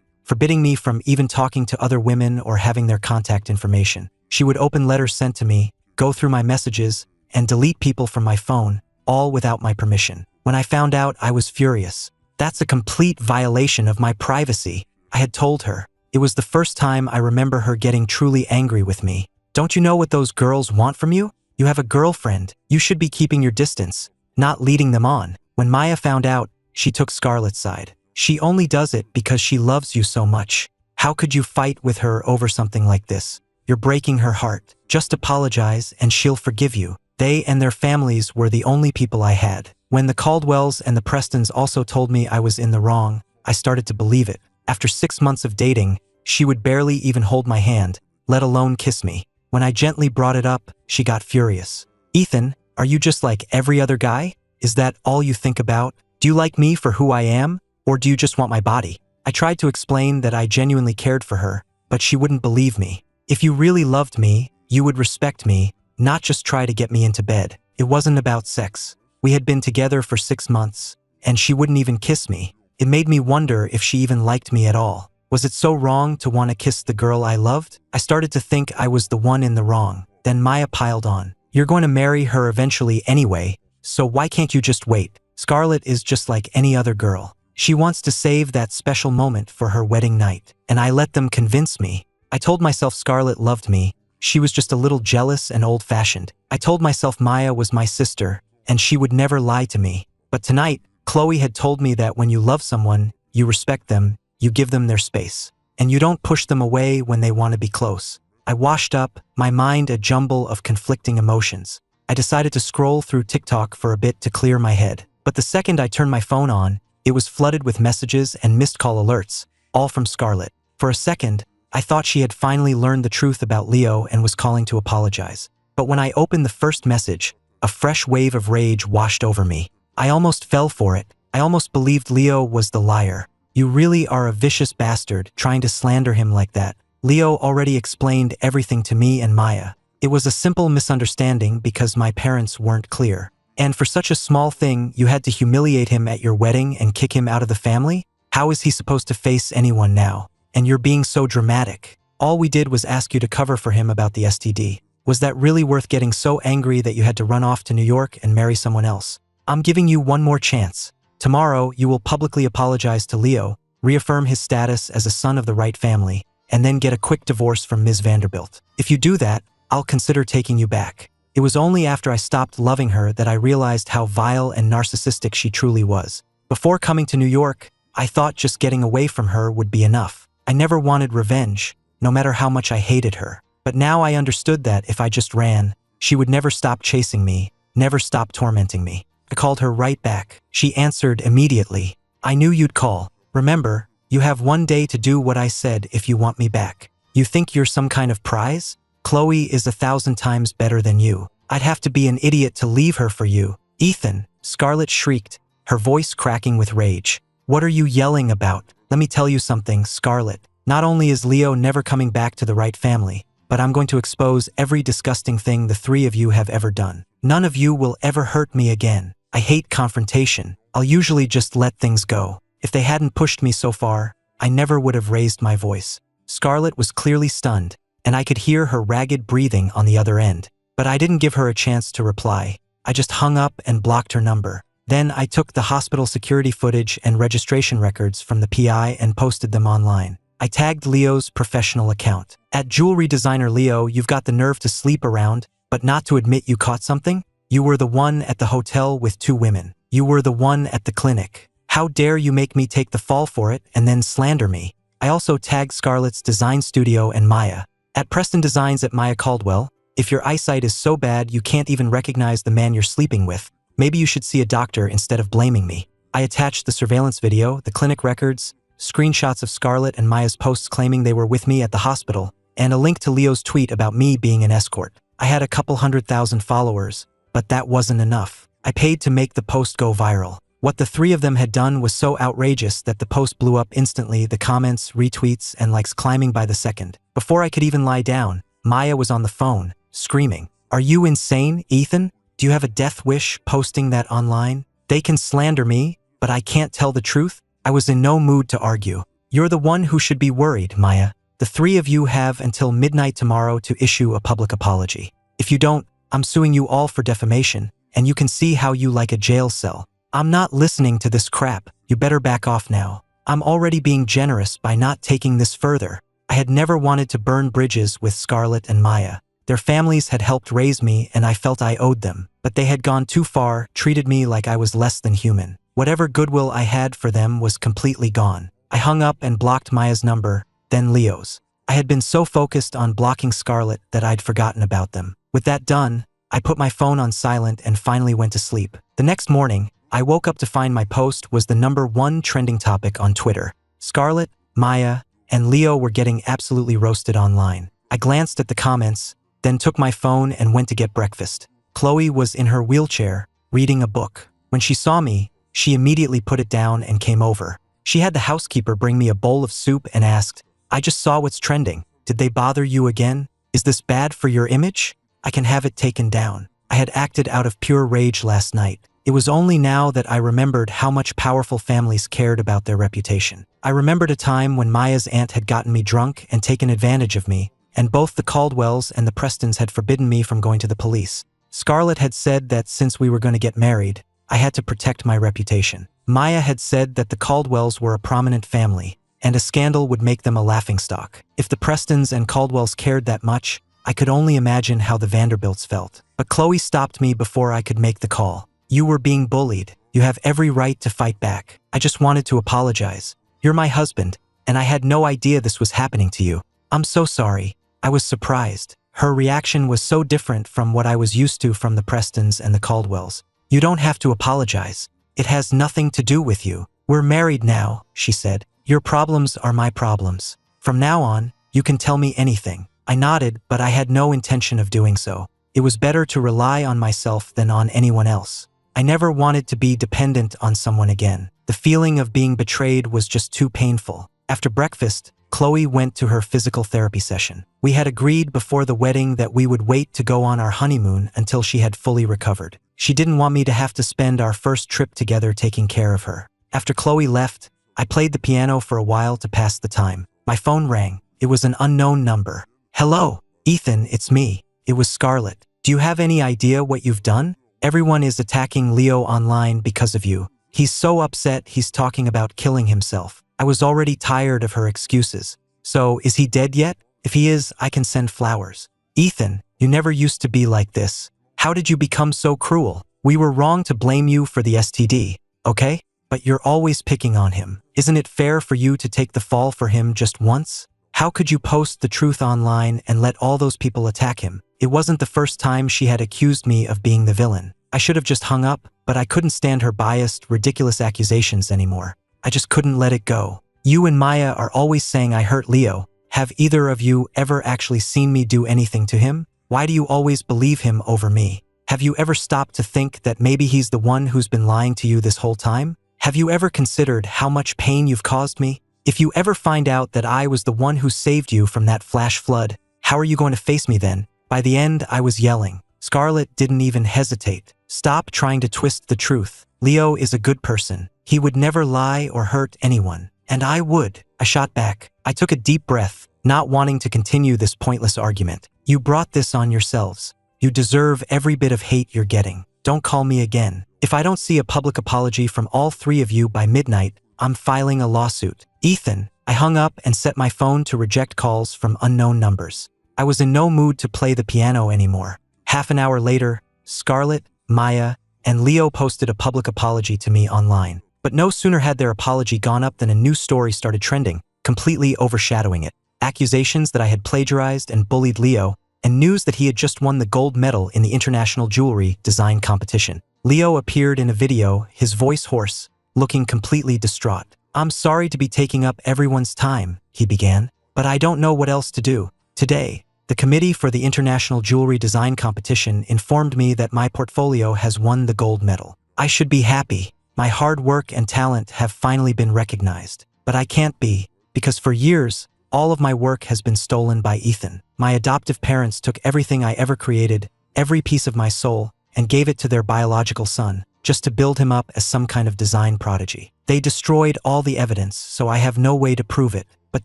forbidding me from even talking to other women or having their contact information. She would open letters sent to me, go through my messages, and delete people from my phone, all without my permission. When I found out, I was furious. That's a complete violation of my privacy, I had told her. It was the first time I remember her getting truly angry with me. Don't you know what those girls want from you? You have a girlfriend. You should be keeping your distance, not leading them on. When Maya found out, she took Scarlett's side. She only does it because she loves you so much. How could you fight with her over something like this? You're breaking her heart. Just apologize and she'll forgive you. They and their families were the only people I had. When the Caldwells and the Prestons also told me I was in the wrong, I started to believe it. After 6 months of dating, she would barely even hold my hand, let alone kiss me. When I gently brought it up, she got furious. Ethan, are you just like every other guy? Is that all you think about? Do you like me for who I am? Or do you just want my body? I tried to explain that I genuinely cared for her, but she wouldn't believe me. If you really loved me, you would respect me, not just try to get me into bed. It wasn't about sex. We had been together for 6 months, and she wouldn't even kiss me. It made me wonder if she even liked me at all. Was it so wrong to want to kiss the girl I loved? I started to think I was the one in the wrong. Then Maya piled on. You're going to marry her eventually anyway, so why can't you just wait? Scarlett is just like any other girl. She wants to save that special moment for her wedding night, and I let them convince me. I told myself Scarlett loved me. She was just a little jealous and old-fashioned. I told myself Maya was my sister, and she would never lie to me. But tonight, Chloe had told me that when you love someone, you respect them, you give them their space, and you don't push them away when they want to be close. I washed up, my mind a jumble of conflicting emotions. I decided to scroll through TikTok for a bit to clear my head. But the second I turned my phone on, it was flooded with messages and missed call alerts, all from Scarlett. For a second, I thought she had finally learned the truth about Leo and was calling to apologize. But when I opened the first message, a fresh wave of rage washed over me. I almost fell for it. I almost believed Leo was the liar. You really are a vicious bastard trying to slander him like that. Leo already explained everything to me and Maya. It was a simple misunderstanding because my parents weren't clear. And for such a small thing, you had to humiliate him at your wedding and kick him out of the family? How is he supposed to face anyone now? And you're being so dramatic. All we did was ask you to cover for him about the STD. Was that really worth getting so angry that you had to run off to New York and marry someone else? I'm giving you one more chance. Tomorrow, you will publicly apologize to Leo, reaffirm his status as a son of the right family, and then get a quick divorce from Ms. Vanderbilt. If you do that, I'll consider taking you back. It was only after I stopped loving her that I realized how vile and narcissistic she truly was. Before coming to New York, I thought just getting away from her would be enough. I never wanted revenge, no matter how much I hated her. But now I understood that if I just ran, she would never stop chasing me, never stop tormenting me. I called her right back. She answered immediately. I knew you'd call. Remember, you have one day to do what I said if you want me back. You think you're some kind of prize? Chloe is 1,000 times better than you. I'd have to be an idiot to leave her for you. Ethan, Scarlett shrieked, her voice cracking with rage. What are you yelling about? Let me tell you something, Scarlett. Not only is Leo never coming back to the right family, but I'm going to expose every disgusting thing the three of you have ever done. None of you will ever hurt me again. I hate confrontation. I'll usually just let things go. If they hadn't pushed me so far, I never would have raised my voice. Scarlett was clearly stunned, and I could hear her ragged breathing on the other end. But I didn't give her a chance to reply. I just hung up and blocked her number. Then I took the hospital security footage and registration records from the PI and posted them online. I tagged Leo's professional account. At Jewelry Designer Leo, you've got the nerve to sleep around, but not to admit you caught something? You were the one at the hotel with 2 women. You were the one at the clinic. How dare you make me take the fall for it and then slander me? I also tagged Scarlett's design studio and Maya. At Preston Designs at Maya Caldwell, if your eyesight is so bad you can't even recognize the man you're sleeping with, maybe you should see a doctor instead of blaming me. I attached the surveillance video, the clinic records, screenshots of Scarlett and Maya's posts claiming they were with me at the hospital, and a link to Leo's tweet about me being an escort. I had a couple 100,000 followers, but that wasn't enough. I paid to make the post go viral. What the three of them had done was so outrageous that the post blew up instantly, the comments, retweets, and likes climbing by the second. Before I could even lie down, Maya was on the phone, screaming, "Are you insane, Ethan? Do you have a death wish posting that online? They can slander me, but I can't tell the truth?" I was in no mood to argue. You're the one who should be worried, Maya. The three of you have until midnight tomorrow to issue a public apology. If you don't, I'm suing you all for defamation, and you can see how you like a jail cell. I'm not listening to this crap. You better back off now. I'm already being generous by not taking this further. I had never wanted to burn bridges with Scarlett and Maya. Their families had helped raise me and I felt I owed them, but they had gone too far, treated me like I was less than human. Whatever goodwill I had for them was completely gone. I hung up and blocked Maya's number, then Leo's. I had been so focused on blocking Scarlett that I'd forgotten about them. With that done, I put my phone on silent and finally went to sleep. The next morning, I woke up to find my post was the #1 trending topic on Twitter. Scarlett, Maya, and Leo were getting absolutely roasted online. I glanced at the comments, then took my phone and went to get breakfast. Chloe was in her wheelchair, reading a book. When she saw me, she immediately put it down and came over. She had the housekeeper bring me a bowl of soup and asked, "I just saw what's trending. Did they bother you again? Is this bad for your image? I can have it taken down." I had acted out of pure rage last night. It was only now that I remembered how much powerful families cared about their reputation. I remembered a time when Maya's aunt had gotten me drunk and taken advantage of me, and both the Caldwells and the Prestons had forbidden me from going to the police. Scarlett had said that since we were going to get married, I had to protect my reputation. Maya had said that the Caldwells were a prominent family, and a scandal would make them a laughingstock. If the Prestons and Caldwells cared that much, I could only imagine how the Vanderbilts felt. But Chloe stopped me before I could make the call. "You were being bullied. You have every right to fight back. I just wanted to apologize. You're my husband, and I had no idea this was happening to you. I'm so sorry. I was surprised. Her reaction was so different from what I was used to from the Prestons and the Caldwells. "You don't have to apologize. It has nothing to do with you. We're married now," she said. "Your problems are my problems. From now on, you can tell me anything." I nodded, but I had no intention of doing so. It was better to rely on myself than on anyone else. I never wanted to be dependent on someone again. The feeling of being betrayed was just too painful. After breakfast, Chloe went to her physical therapy session. We had agreed before the wedding that we would wait to go on our honeymoon until she had fully recovered. She didn't want me to have to spend our first trip together taking care of her. After Chloe left, I played the piano for a while to pass the time. My phone rang. It was an unknown number. "Hello, Ethan, it's me." It was Scarlett. "Do you have any idea what you've done? Everyone is attacking Leo online because of you. He's so upset he's talking about killing himself." I was already tired of her excuses. "So, is he dead yet? If he is, I can send flowers." "Ethan, you never used to be like this. How did you become so cruel? We were wrong to blame you for the STD, okay? But you're always picking on him. Isn't it fair for you to take the fall for him just once? How could you post the truth online and let all those people attack him?" It wasn't the first time she had accused me of being the villain. I should have just hung up, but I couldn't stand her biased, ridiculous accusations anymore. I just couldn't let it go. "You and Maya are always saying I hurt Leo. Have either of you ever actually seen me do anything to him? Why do you always believe him over me? Have you ever stopped to think that maybe he's the one who's been lying to you this whole time? Have you ever considered how much pain you've caused me? If you ever find out that I was the one who saved you from that flash flood, how are you going to face me then?" By the end, I was yelling. Scarlett didn't even hesitate. "Stop trying to twist the truth. Leo is a good person. He would never lie or hurt anyone. And I would." I shot back. I took a deep breath, not wanting to continue this pointless argument. "You brought this on yourselves. You deserve every bit of hate you're getting. Don't call me again. If I don't see a public apology from all three of you by midnight, I'm filing a lawsuit." "Ethan." I hung up and set my phone to reject calls from unknown numbers. I was in no mood to play the piano anymore. Half an hour later, Scarlett, Maya, and Leo posted a public apology to me online. But no sooner had their apology gone up than a new story started trending, completely overshadowing it. Accusations that I had plagiarized and bullied Leo, and news that he had just won the gold medal in the International Jewelry Design Competition. Leo appeared in a video, his voice hoarse, looking completely distraught. "I'm sorry to be taking up everyone's time," he began, "but I don't know what else to do. Today, the committee for the International Jewelry Design Competition informed me that my portfolio has won the gold medal. I should be happy. My hard work and talent have finally been recognized. But I can't be, because for years, all of my work has been stolen by Ethan. My adoptive parents took everything I ever created, every piece of my soul, and gave it to their biological son, just to build him up as some kind of design prodigy. They destroyed all the evidence, so I have no way to prove it. But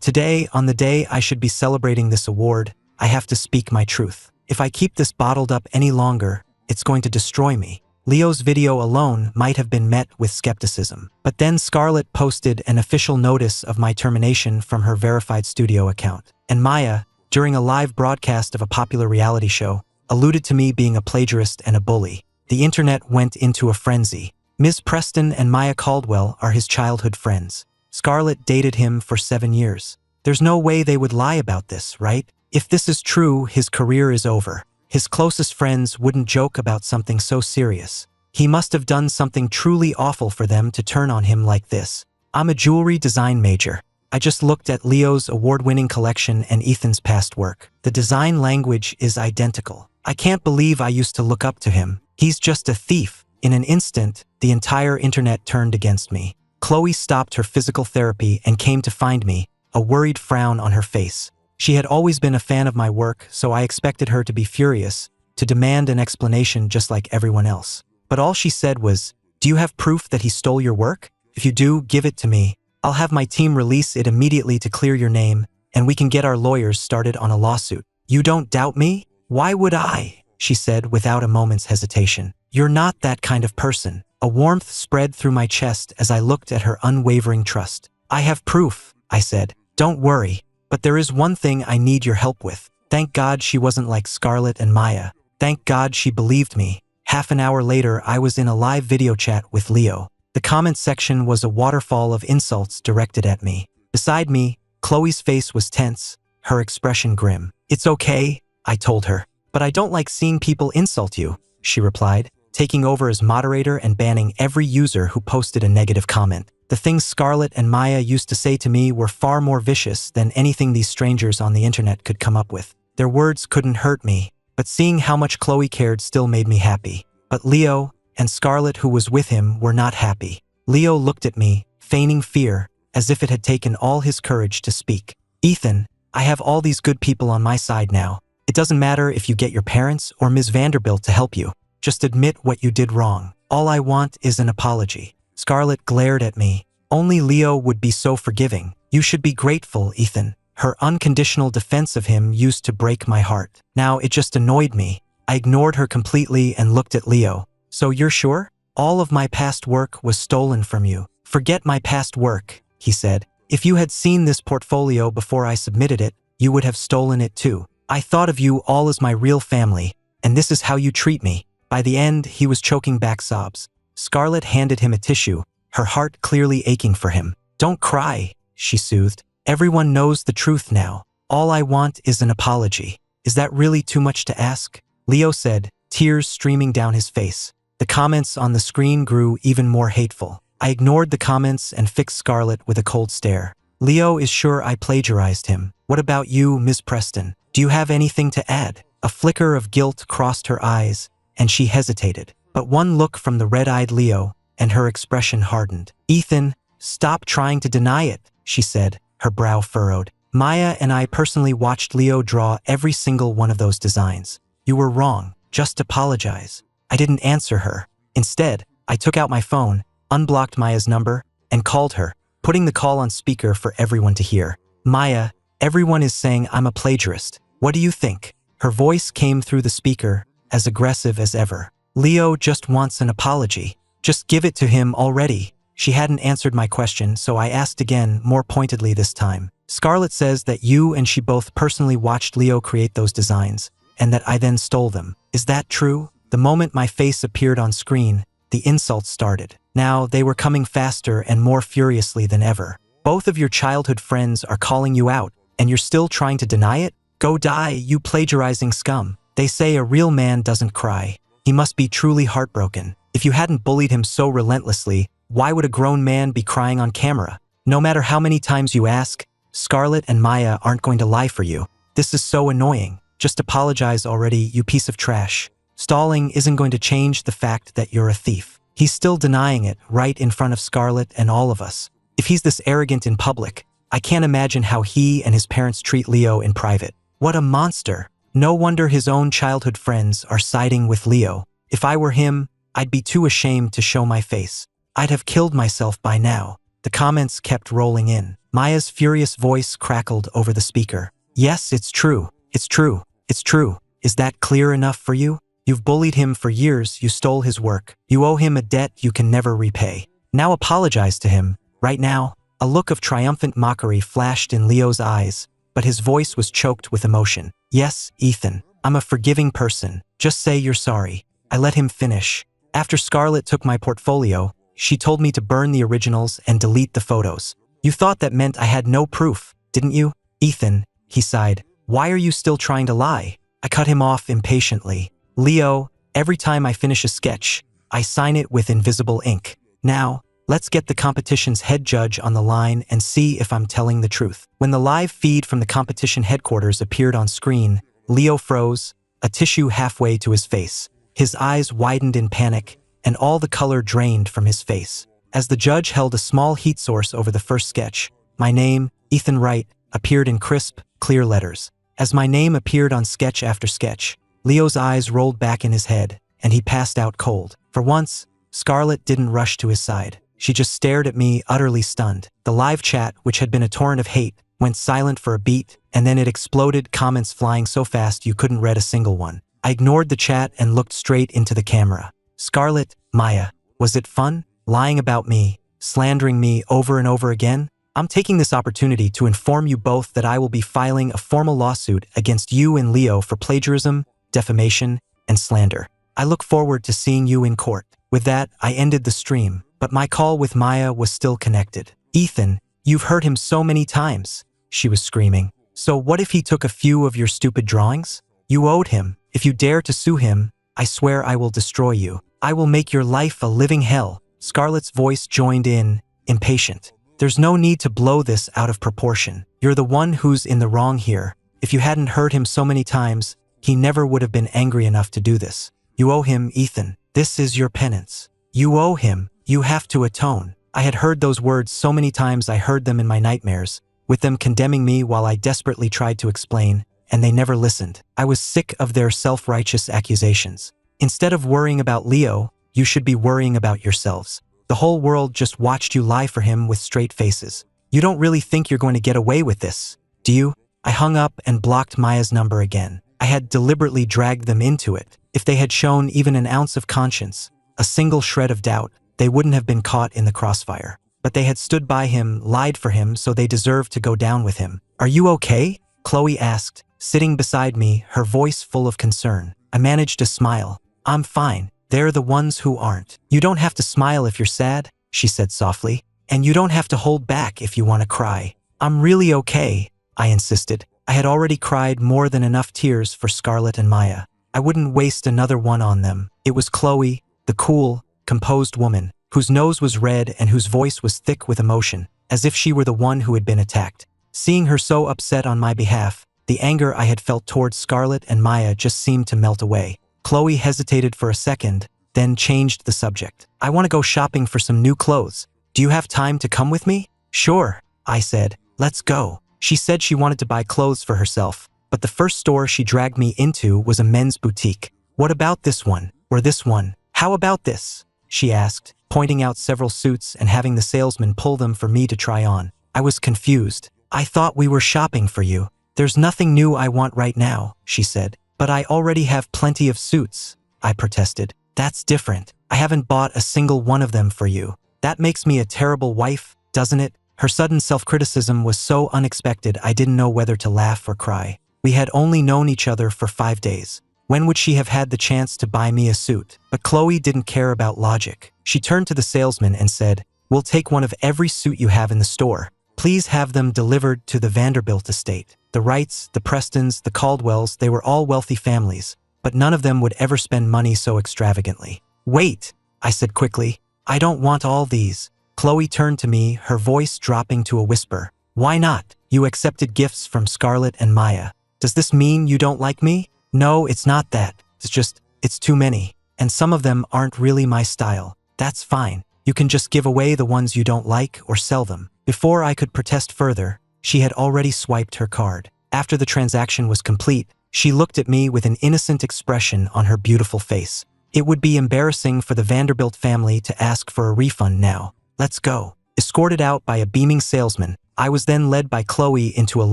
today, on the day I should be celebrating this award, I have to speak my truth. If I keep this bottled up any longer, it's going to destroy me." Leo's video alone might have been met with skepticism. But then Scarlett posted an official notice of my termination from her verified studio account. And Maya, during a live broadcast of a popular reality show, alluded to me being a plagiarist and a bully. The internet went into a frenzy. Ms. Preston and Maya Caldwell are his childhood friends. Scarlett dated him for 7 years. There's no way they would lie about this, right? If this is true, his career is over. His closest friends wouldn't joke about something so serious. He must have done something truly awful for them to turn on him like this. I'm a jewelry design major. I just looked at Leo's award-winning collection and Ethan's past work. The design language is identical. I can't believe I used to look up to him. He's just a thief. In an instant, the entire internet turned against me. Chloe stopped her physical therapy and came to find me, a worried frown on her face. She had always been a fan of my work, so I expected her to be furious, to demand an explanation just like everyone else. But all she said was, "Do you have proof that he stole your work? If you do, give it to me. I'll have my team release it immediately to clear your name, and we can get our lawyers started on a lawsuit." "You don't doubt me? Why would I?" she said without a moment's hesitation. "You're not that kind of person." A warmth spread through my chest as I looked at her unwavering trust. "I have proof," I said. "Don't worry, but there is one thing I need your help with." Thank God she wasn't like Scarlett and Maya. Thank God she believed me. Half an hour later, I was in a live video chat with Leo. The comment section was a waterfall of insults directed at me. Beside me, Chloe's face was tense, her expression grim. It's okay, I told her. But I don't like seeing people insult you, she replied, taking over as moderator and banning every user who posted a negative comment. The things Scarlett and Maya used to say to me were far more vicious than anything these strangers on the internet could come up with. Their words couldn't hurt me, but seeing how much Chloe cared still made me happy. But Leo and Scarlett, who was with him, were not happy. Leo looked at me, feigning fear, as if it had taken all his courage to speak. Ethan, I have all these good people on my side now. It doesn't matter if you get your parents or Ms. Vanderbilt to help you. Just admit what you did wrong. All I want is an apology. Scarlett glared at me. Only Leo would be so forgiving. You should be grateful, Ethan. Her unconditional defense of him used to break my heart. Now it just annoyed me. I ignored her completely and looked at Leo. So you're sure? All of my past work was stolen from you. Forget my past work, he said. If you had seen this portfolio before I submitted it, you would have stolen it too. I thought of you all as my real family, and this is how you treat me. By the end, he was choking back sobs. Scarlett handed him a tissue, her heart clearly aching for him. Don't cry, she soothed. Everyone knows the truth now. All I want is an apology. Is that really too much to ask? Leo said, tears streaming down his face. The comments on the screen grew even more hateful. I ignored the comments and fixed Scarlett with a cold stare. Leo is sure I plagiarized him. What about you, Ms. Preston? Do you have anything to add? A flicker of guilt crossed her eyes, and she hesitated. But one look from the red-eyed Leo, and her expression hardened. Ethan, stop trying to deny it, she said, her brow furrowed. Maya and I personally watched Leo draw every single one of those designs. You were wrong. Just apologize. I didn't answer her. Instead, I took out my phone, unblocked Maya's number, and called her, putting the call on speaker for everyone to hear. Maya, everyone is saying I'm a plagiarist. What do you think? Her voice came through the speaker, as aggressive as ever. Leo just wants an apology. Just give it to him already. She hadn't answered my question, so I asked again, more pointedly this time. Scarlett says that you and she both personally watched Leo create those designs, and that I then stole them. Is that true? The moment my face appeared on screen, the insults started. Now they were coming faster and more furiously than ever. Both of your childhood friends are calling you out, and you're still trying to deny it? Go die, you plagiarizing scum. They say a real man doesn't cry. He must be truly heartbroken. If you hadn't bullied him so relentlessly, why would a grown man be crying on camera? No matter how many times you ask, Scarlett and Maya aren't going to lie for you. This is so annoying. Just apologize already, you piece of trash. Stalling isn't going to change the fact that you're a thief. He's still denying it right in front of Scarlett and all of us. If he's this arrogant in public, I can't imagine how he and his parents treat Leo in private. What a monster. No wonder his own childhood friends are siding with Leo. If I were him, I'd be too ashamed to show my face. I'd have killed myself by now. The comments kept rolling in. Maya's furious voice crackled over the speaker. Yes, it's true. It's true. It's true. Is that clear enough for you? You've bullied him for years, you stole his work. You owe him a debt you can never repay. Now apologize to him, right now. A look of triumphant mockery flashed in Leo's eyes, but his voice was choked with emotion. Yes, Ethan, I'm a forgiving person. Just say you're sorry. I let him finish. After Scarlett took my portfolio, she told me to burn the originals and delete the photos. You thought that meant I had no proof, didn't you? Ethan, he sighed. Why are you still trying to lie? I cut him off impatiently. Leo, every time I finish a sketch, I sign it with invisible ink. Now, let's get the competition's head judge on the line and see if I'm telling the truth. When the live feed from the competition headquarters appeared on screen, Leo froze, a tissue halfway to his face. His eyes widened in panic, and all the color drained from his face. As the judge held a small heat source over the first sketch, my name, Ethan Wright, appeared in crisp, clear letters. As my name appeared on sketch after sketch, Leo's eyes rolled back in his head, and he passed out cold. For once, Scarlett didn't rush to his side. She just stared at me, utterly stunned. The live chat, which had been a torrent of hate, went silent for a beat, and then it exploded, comments flying so fast you couldn't read a single one. I ignored the chat and looked straight into the camera. Scarlett, Maya, was it fun? Lying about me, slandering me over and over again? I'm taking this opportunity to inform you both that I will be filing a formal lawsuit against you and Leo for plagiarism, defamation, and slander. I look forward to seeing you in court. With that, I ended the stream, but my call with Maya was still connected. Ethan, you've hurt him so many times, she was screaming. So what if he took a few of your stupid drawings? You owed him. If you dare to sue him, I swear I will destroy you. I will make your life a living hell. Scarlett's voice joined in, impatient. There's no need to blow this out of proportion. You're the one who's in the wrong here. If you hadn't heard him so many times, he never would have been angry enough to do this. You owe him, Ethan. This is your penance. You owe him. You have to atone. I had heard those words so many times I heard them in my nightmares, with them condemning me while I desperately tried to explain, and they never listened. I was sick of their self-righteous accusations. Instead of worrying about Leo, you should be worrying about yourselves. The whole world just watched you lie for him with straight faces. You don't really think you're going to get away with this, do you? I hung up and blocked Maya's number again. I had deliberately dragged them into it. If they had shown even an ounce of conscience, a single shred of doubt, they wouldn't have been caught in the crossfire. But they had stood by him, lied for him, so they deserved to go down with him. Are you okay? Chloe asked, sitting beside me, her voice full of concern. I managed to smile. I'm fine. They're the ones who aren't. You don't have to smile if you're sad, she said softly. And you don't have to hold back if you want to cry. I'm really okay, I insisted. I had already cried more than enough tears for Scarlett and Maya. I wouldn't waste another one on them. It was Chloe, the cool, composed woman, whose nose was red and whose voice was thick with emotion, as if she were the one who had been attacked. Seeing her so upset on my behalf, the anger I had felt towards Scarlett and Maya just seemed to melt away. Chloe hesitated for a second, then changed the subject. I want to go shopping for some new clothes. Do you have time to come with me? Sure, I said. Let's go. She said she wanted to buy clothes for herself, but the first store she dragged me into was a men's boutique. What about this one? Or this one? How about this? She asked, pointing out several suits and having the salesman pull them for me to try on. I was confused. I thought we were shopping for you. There's nothing new I want right now, she said. But I already have plenty of suits, I protested. That's different. I haven't bought a single one of them for you. That makes me a terrible wife, doesn't it? Her sudden self-criticism was so unexpected I didn't know whether to laugh or cry. We had only known each other for 5 days. When would she have had the chance to buy me a suit? But Chloe didn't care about logic. She turned to the salesman and said, "We'll take one of every suit you have in the store. Please have them delivered to the Vanderbilt estate." The Wrights, the Prestons, the Caldwells, they were all wealthy families, but none of them would ever spend money so extravagantly. Wait, I said quickly. I don't want all these. Chloe turned to me, her voice dropping to a whisper. Why not? You accepted gifts from Scarlett and Maya. Does this mean you don't like me? No, it's not that. It's just, it's too many. And some of them aren't really my style. That's fine. You can just give away the ones you don't like or sell them. Before I could protest further, she had already swiped her card. After the transaction was complete, she looked at me with an innocent expression on her beautiful face. It would be embarrassing for the Vanderbilt family to ask for a refund now. Let's go. Escorted out by a beaming salesman, I was then led by Chloe into a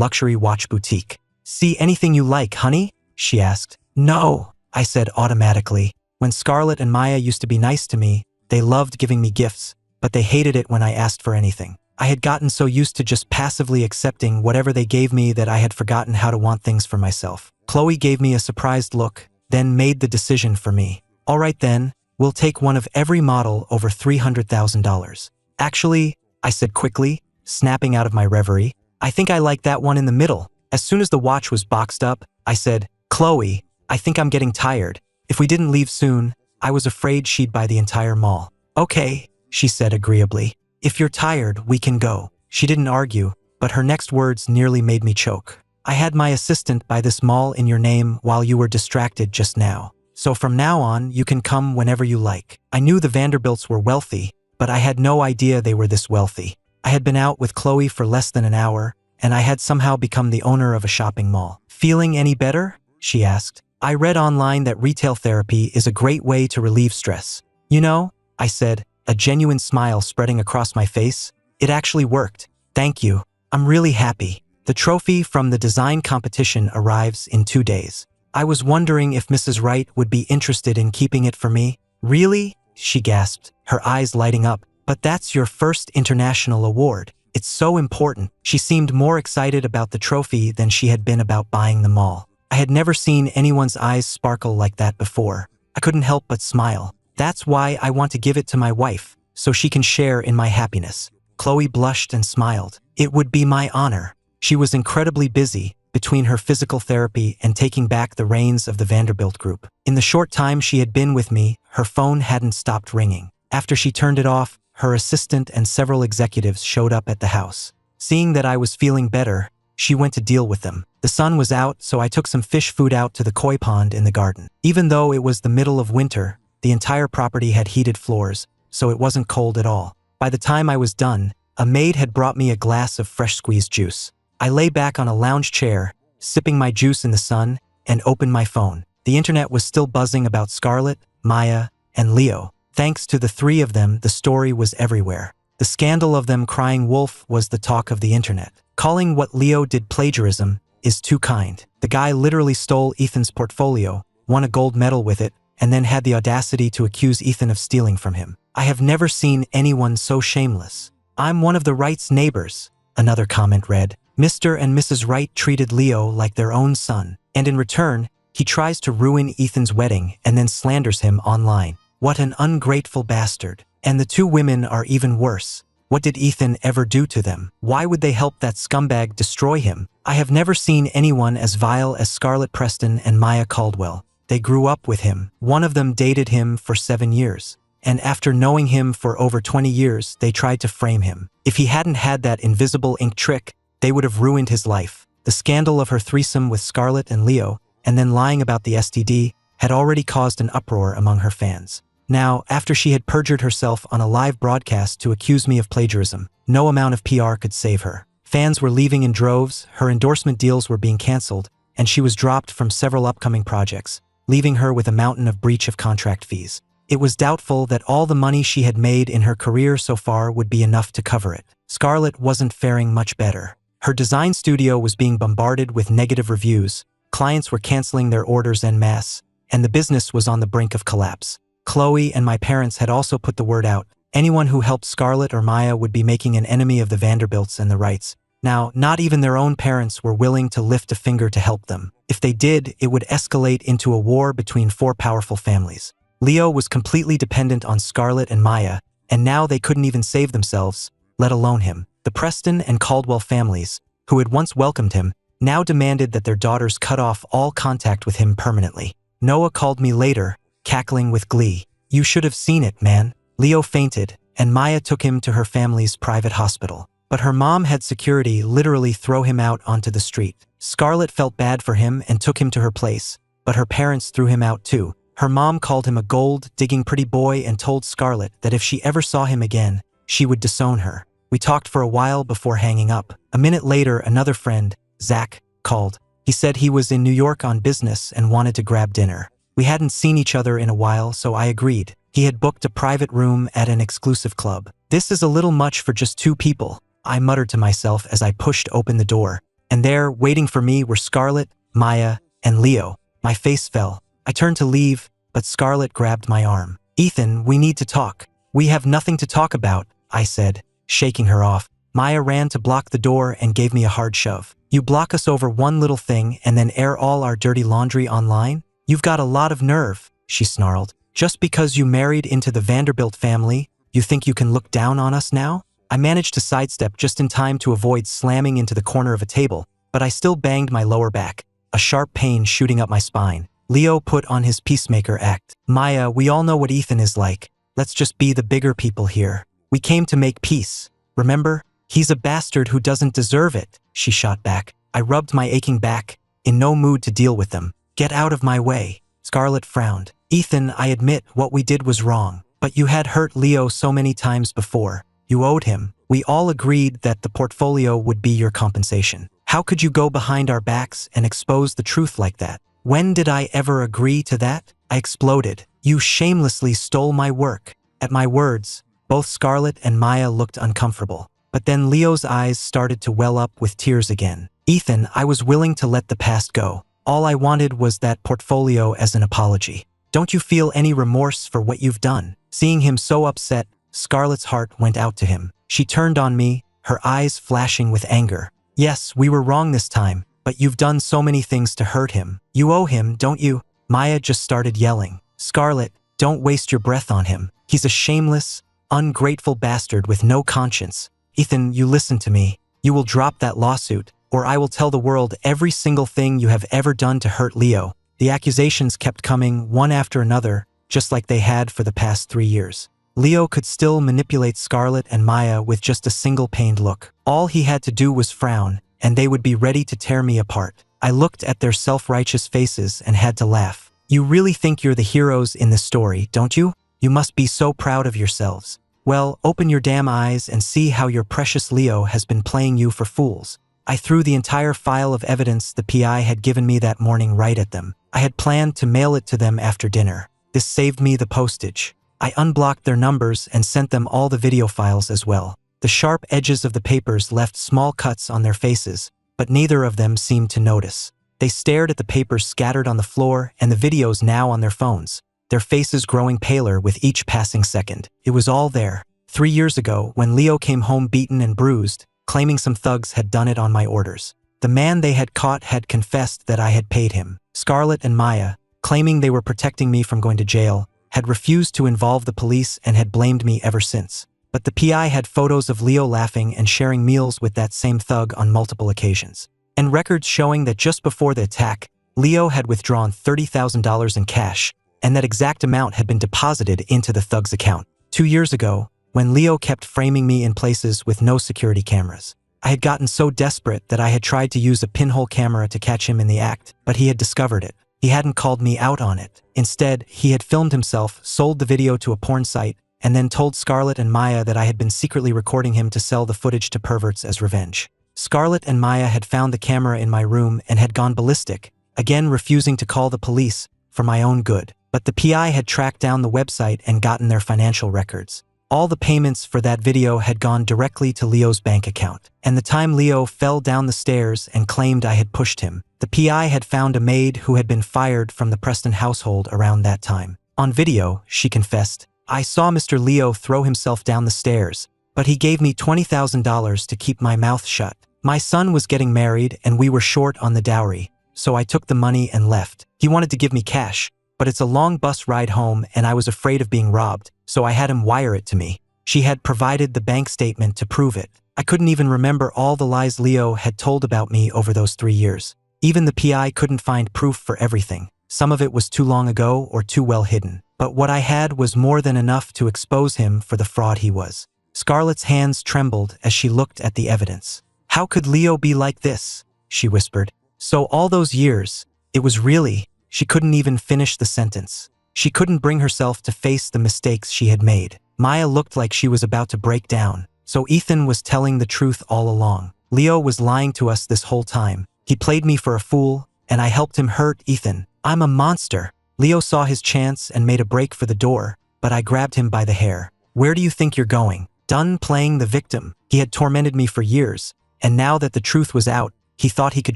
luxury watch boutique. See anything you like, honey? She asked. No, I said automatically. When Scarlett and Maya used to be nice to me, they loved giving me gifts, but they hated it when I asked for anything. I had gotten so used to just passively accepting whatever they gave me that I had forgotten how to want things for myself. Chloe gave me a surprised look, then made the decision for me. All right then, we'll take one of every model over $300,000. Actually, I said quickly, snapping out of my reverie, I think I like that one in the middle. As soon as the watch was boxed up, I said, Chloe, I think I'm getting tired. If we didn't leave soon, I was afraid she'd buy the entire mall. Okay, she said agreeably. If you're tired, we can go. She didn't argue, but her next words nearly made me choke. I had my assistant buy this mall in your name while you were distracted just now. So from now on, you can come whenever you like. I knew the Vanderbilts were wealthy, but I had no idea they were this wealthy. I had been out with Chloe for less than an hour, and I had somehow become the owner of a shopping mall. Feeling any better? She asked. I read online that retail therapy is a great way to relieve stress. You know, I said, a genuine smile spreading across my face. It actually worked. Thank you. I'm really happy. The trophy from the design competition arrives in 2 days. I was wondering if Mrs. Wright would be interested in keeping it for me. Really? She gasped, her eyes lighting up. But that's your first international award. It's so important. She seemed more excited about the trophy than she had been about buying the mall. I had never seen anyone's eyes sparkle like that before. I couldn't help but smile. That's why I want to give it to my wife, so she can share in my happiness. Chloe blushed and smiled. It would be my honor. She was incredibly busy, between her physical therapy and taking back the reins of the Vanderbilt group. In the short time she had been with me, her phone hadn't stopped ringing. After she turned it off, her assistant and several executives showed up at the house. Seeing that I was feeling better, she went to deal with them. The sun was out, so I took some fish food out to the koi pond in the garden. Even though it was the middle of winter, the entire property had heated floors, so it wasn't cold at all. By the time I was done, a maid had brought me a glass of fresh squeezed juice. I lay back on a lounge chair, sipping my juice in the sun, and opened my phone. The internet was still buzzing about Scarlett, Maya, and Leo. Thanks to the three of them, the story was everywhere. The scandal of them crying wolf was the talk of the internet. Calling what Leo did plagiarism is too kind. The guy literally stole Ethan's portfolio, won a gold medal with it, and then had the audacity to accuse Ethan of stealing from him. I have never seen anyone so shameless. I'm one of the Wright's neighbors, another comment read. Mr. and Mrs. Wright treated Leo like their own son, and in return, he tries to ruin Ethan's wedding and then slanders him online. What an ungrateful bastard. And the two women are even worse. What did Ethan ever do to them? Why would they help that scumbag destroy him? I have never seen anyone as vile as Scarlett Preston and Maya Caldwell. They grew up with him. One of them dated him for 7 years. And after knowing him for over 20 years, they tried to frame him. If he hadn't had that invisible ink trick, they would have ruined his life. The scandal of her threesome with Scarlett and Leo, and then lying about the STD, had already caused an uproar among her fans. Now, after she had perjured herself on a live broadcast to accuse me of plagiarism, no amount of PR could save her. Fans were leaving in droves, her endorsement deals were being cancelled, and she was dropped from several upcoming projects, leaving her with a mountain of breach of contract fees. It was doubtful that all the money she had made in her career so far would be enough to cover it. Scarlett wasn't faring much better. Her design studio was being bombarded with negative reviews, clients were canceling their orders en masse, and the business was on the brink of collapse. Chloe and my parents had also put the word out. Anyone who helped Scarlett or Maya would be making an enemy of the Vanderbilts and the Wrights. Now, not even their own parents were willing to lift a finger to help them. If they did, it would escalate into a war between four powerful families. Leo was completely dependent on Scarlett and Maya, and now they couldn't even save themselves, let alone him. The Preston and Caldwell families, who had once welcomed him, now demanded that their daughters cut off all contact with him permanently. Noah called me later, cackling with glee. You should have seen it, man. Leo fainted, and Maya took him to her family's private hospital. But her mom had security literally throw him out onto the street. Scarlett felt bad for him and took him to her place, but her parents threw him out too. Her mom called him a gold-digging pretty boy and told Scarlett that if she ever saw him again, she would disown her. We talked for a while before hanging up. A minute later, another friend, Zach, called. He said he was in New York on business and wanted to grab dinner. We hadn't seen each other in a while, so I agreed. He had booked a private room at an exclusive club. This is a little much for just 2 people, I muttered to myself as I pushed open the door. And there, waiting for me, were Scarlett, Maya, and Leo. My face fell. I turned to leave, but Scarlett grabbed my arm. Ethan, we need to talk. We have nothing to talk about, I said, shaking her off. Maya ran to block the door and gave me a hard shove. You block us over one little thing and then air all our dirty laundry online? You've got a lot of nerve, she snarled. Just because you married into the Vanderbilt family, you think you can look down on us now? I managed to sidestep just in time to avoid slamming into the corner of a table, but I still banged my lower back, a sharp pain shooting up my spine. Leo put on his peacemaker act. Maya, we all know what Ethan is like. Let's just be the bigger people here. We came to make peace. Remember? He's a bastard who doesn't deserve it, she shot back. I rubbed my aching back, in no mood to deal with them. Get out of my way. Scarlett frowned. Ethan, I admit what we did was wrong, but you had hurt Leo so many times before. You owed him. We all agreed that the portfolio would be your compensation. How could you go behind our backs and expose the truth like that? When did I ever agree to that? I exploded. You shamelessly stole my work. At my words, both Scarlett and Maya looked uncomfortable. But then Leo's eyes started to well up with tears again. Ethan, I was willing to let the past go. All I wanted was that portfolio as an apology. Don't you feel any remorse for what you've done? Seeing him so upset, Scarlett's heart went out to him. She turned on me, her eyes flashing with anger. Yes, we were wrong this time, but you've done so many things to hurt him. You owe him, don't you? Maya just started yelling. Scarlett, don't waste your breath on him. He's a shameless, ungrateful bastard with no conscience. Ethan, you listen to me. You will drop that lawsuit, or I will tell the world every single thing you have ever done to hurt Leo." The accusations kept coming one after another, just like they had for the past 3 years. Leo could still manipulate Scarlett and Maya with just a single pained look. All he had to do was frown, and they would be ready to tear me apart. I looked at their self-righteous faces and had to laugh. "You really think you're the heroes in this story, don't you? You must be so proud of yourselves. Well, open your damn eyes and see how your precious Leo has been playing you for fools." I threw the entire file of evidence the PI had given me that morning right at them. I had planned to mail it to them after dinner. This saved me the postage. I unblocked their numbers and sent them all the video files as well. The sharp edges of the papers left small cuts on their faces, but neither of them seemed to notice. They stared at the papers scattered on the floor and the videos now on their phones, their faces growing paler with each passing second. It was all there. 3 years ago, when Leo came home beaten and bruised, claiming some thugs had done it on my orders. The man they had caught had confessed that I had paid him. Scarlett and Maya, claiming they were protecting me from going to jail, had refused to involve the police and had blamed me ever since. But the PI had photos of Leo laughing and sharing meals with that same thug on multiple occasions, and records showing that just before the attack, Leo had withdrawn $30,000 in cash, and that exact amount had been deposited into the thug's account. 2 years ago, when Leo kept framing me in places with no security cameras, I had gotten so desperate that I had tried to use a pinhole camera to catch him in the act, but he had discovered it. He hadn't called me out on it. Instead, he had filmed himself, sold the video to a porn site, and then told Scarlett and Maya that I had been secretly recording him to sell the footage to perverts as revenge. Scarlett and Maya had found the camera in my room and had gone ballistic, again refusing to call the police for my own good. But the PI had tracked down the website and gotten their financial records. All the payments for that video had gone directly to Leo's bank account. And the time Leo fell down the stairs and claimed I had pushed him, the PI had found a maid who had been fired from the Preston household around that time. On video, she confessed, "I saw Mr. Leo throw himself down the stairs, but he gave me $20,000 to keep my mouth shut. My son was getting married and we were short on the dowry, so I took the money and left. He wanted to give me cash, but it's a long bus ride home and I was afraid of being robbed, so I had him wire it to me." She had provided the bank statement to prove it. I couldn't even remember all the lies Leo had told about me over those 3 years. Even the PI couldn't find proof for everything. Some of it was too long ago or too well hidden. But what I had was more than enough to expose him for the fraud he was. Scarlett's hands trembled as she looked at the evidence. "How could Leo be like this?" she whispered. "So all those years, it was really..." She couldn't even finish the sentence. She couldn't bring herself to face the mistakes she had made. Maya looked like she was about to break down. So Ethan was telling the truth all along. Leo was lying to us this whole time. He played me for a fool, and I helped him hurt Ethan. I'm a monster. Leo saw his chance and made a break for the door, but I grabbed him by the hair. "Where do you think you're going? Done playing the victim?" He had tormented me for years, and now that the truth was out, he thought he could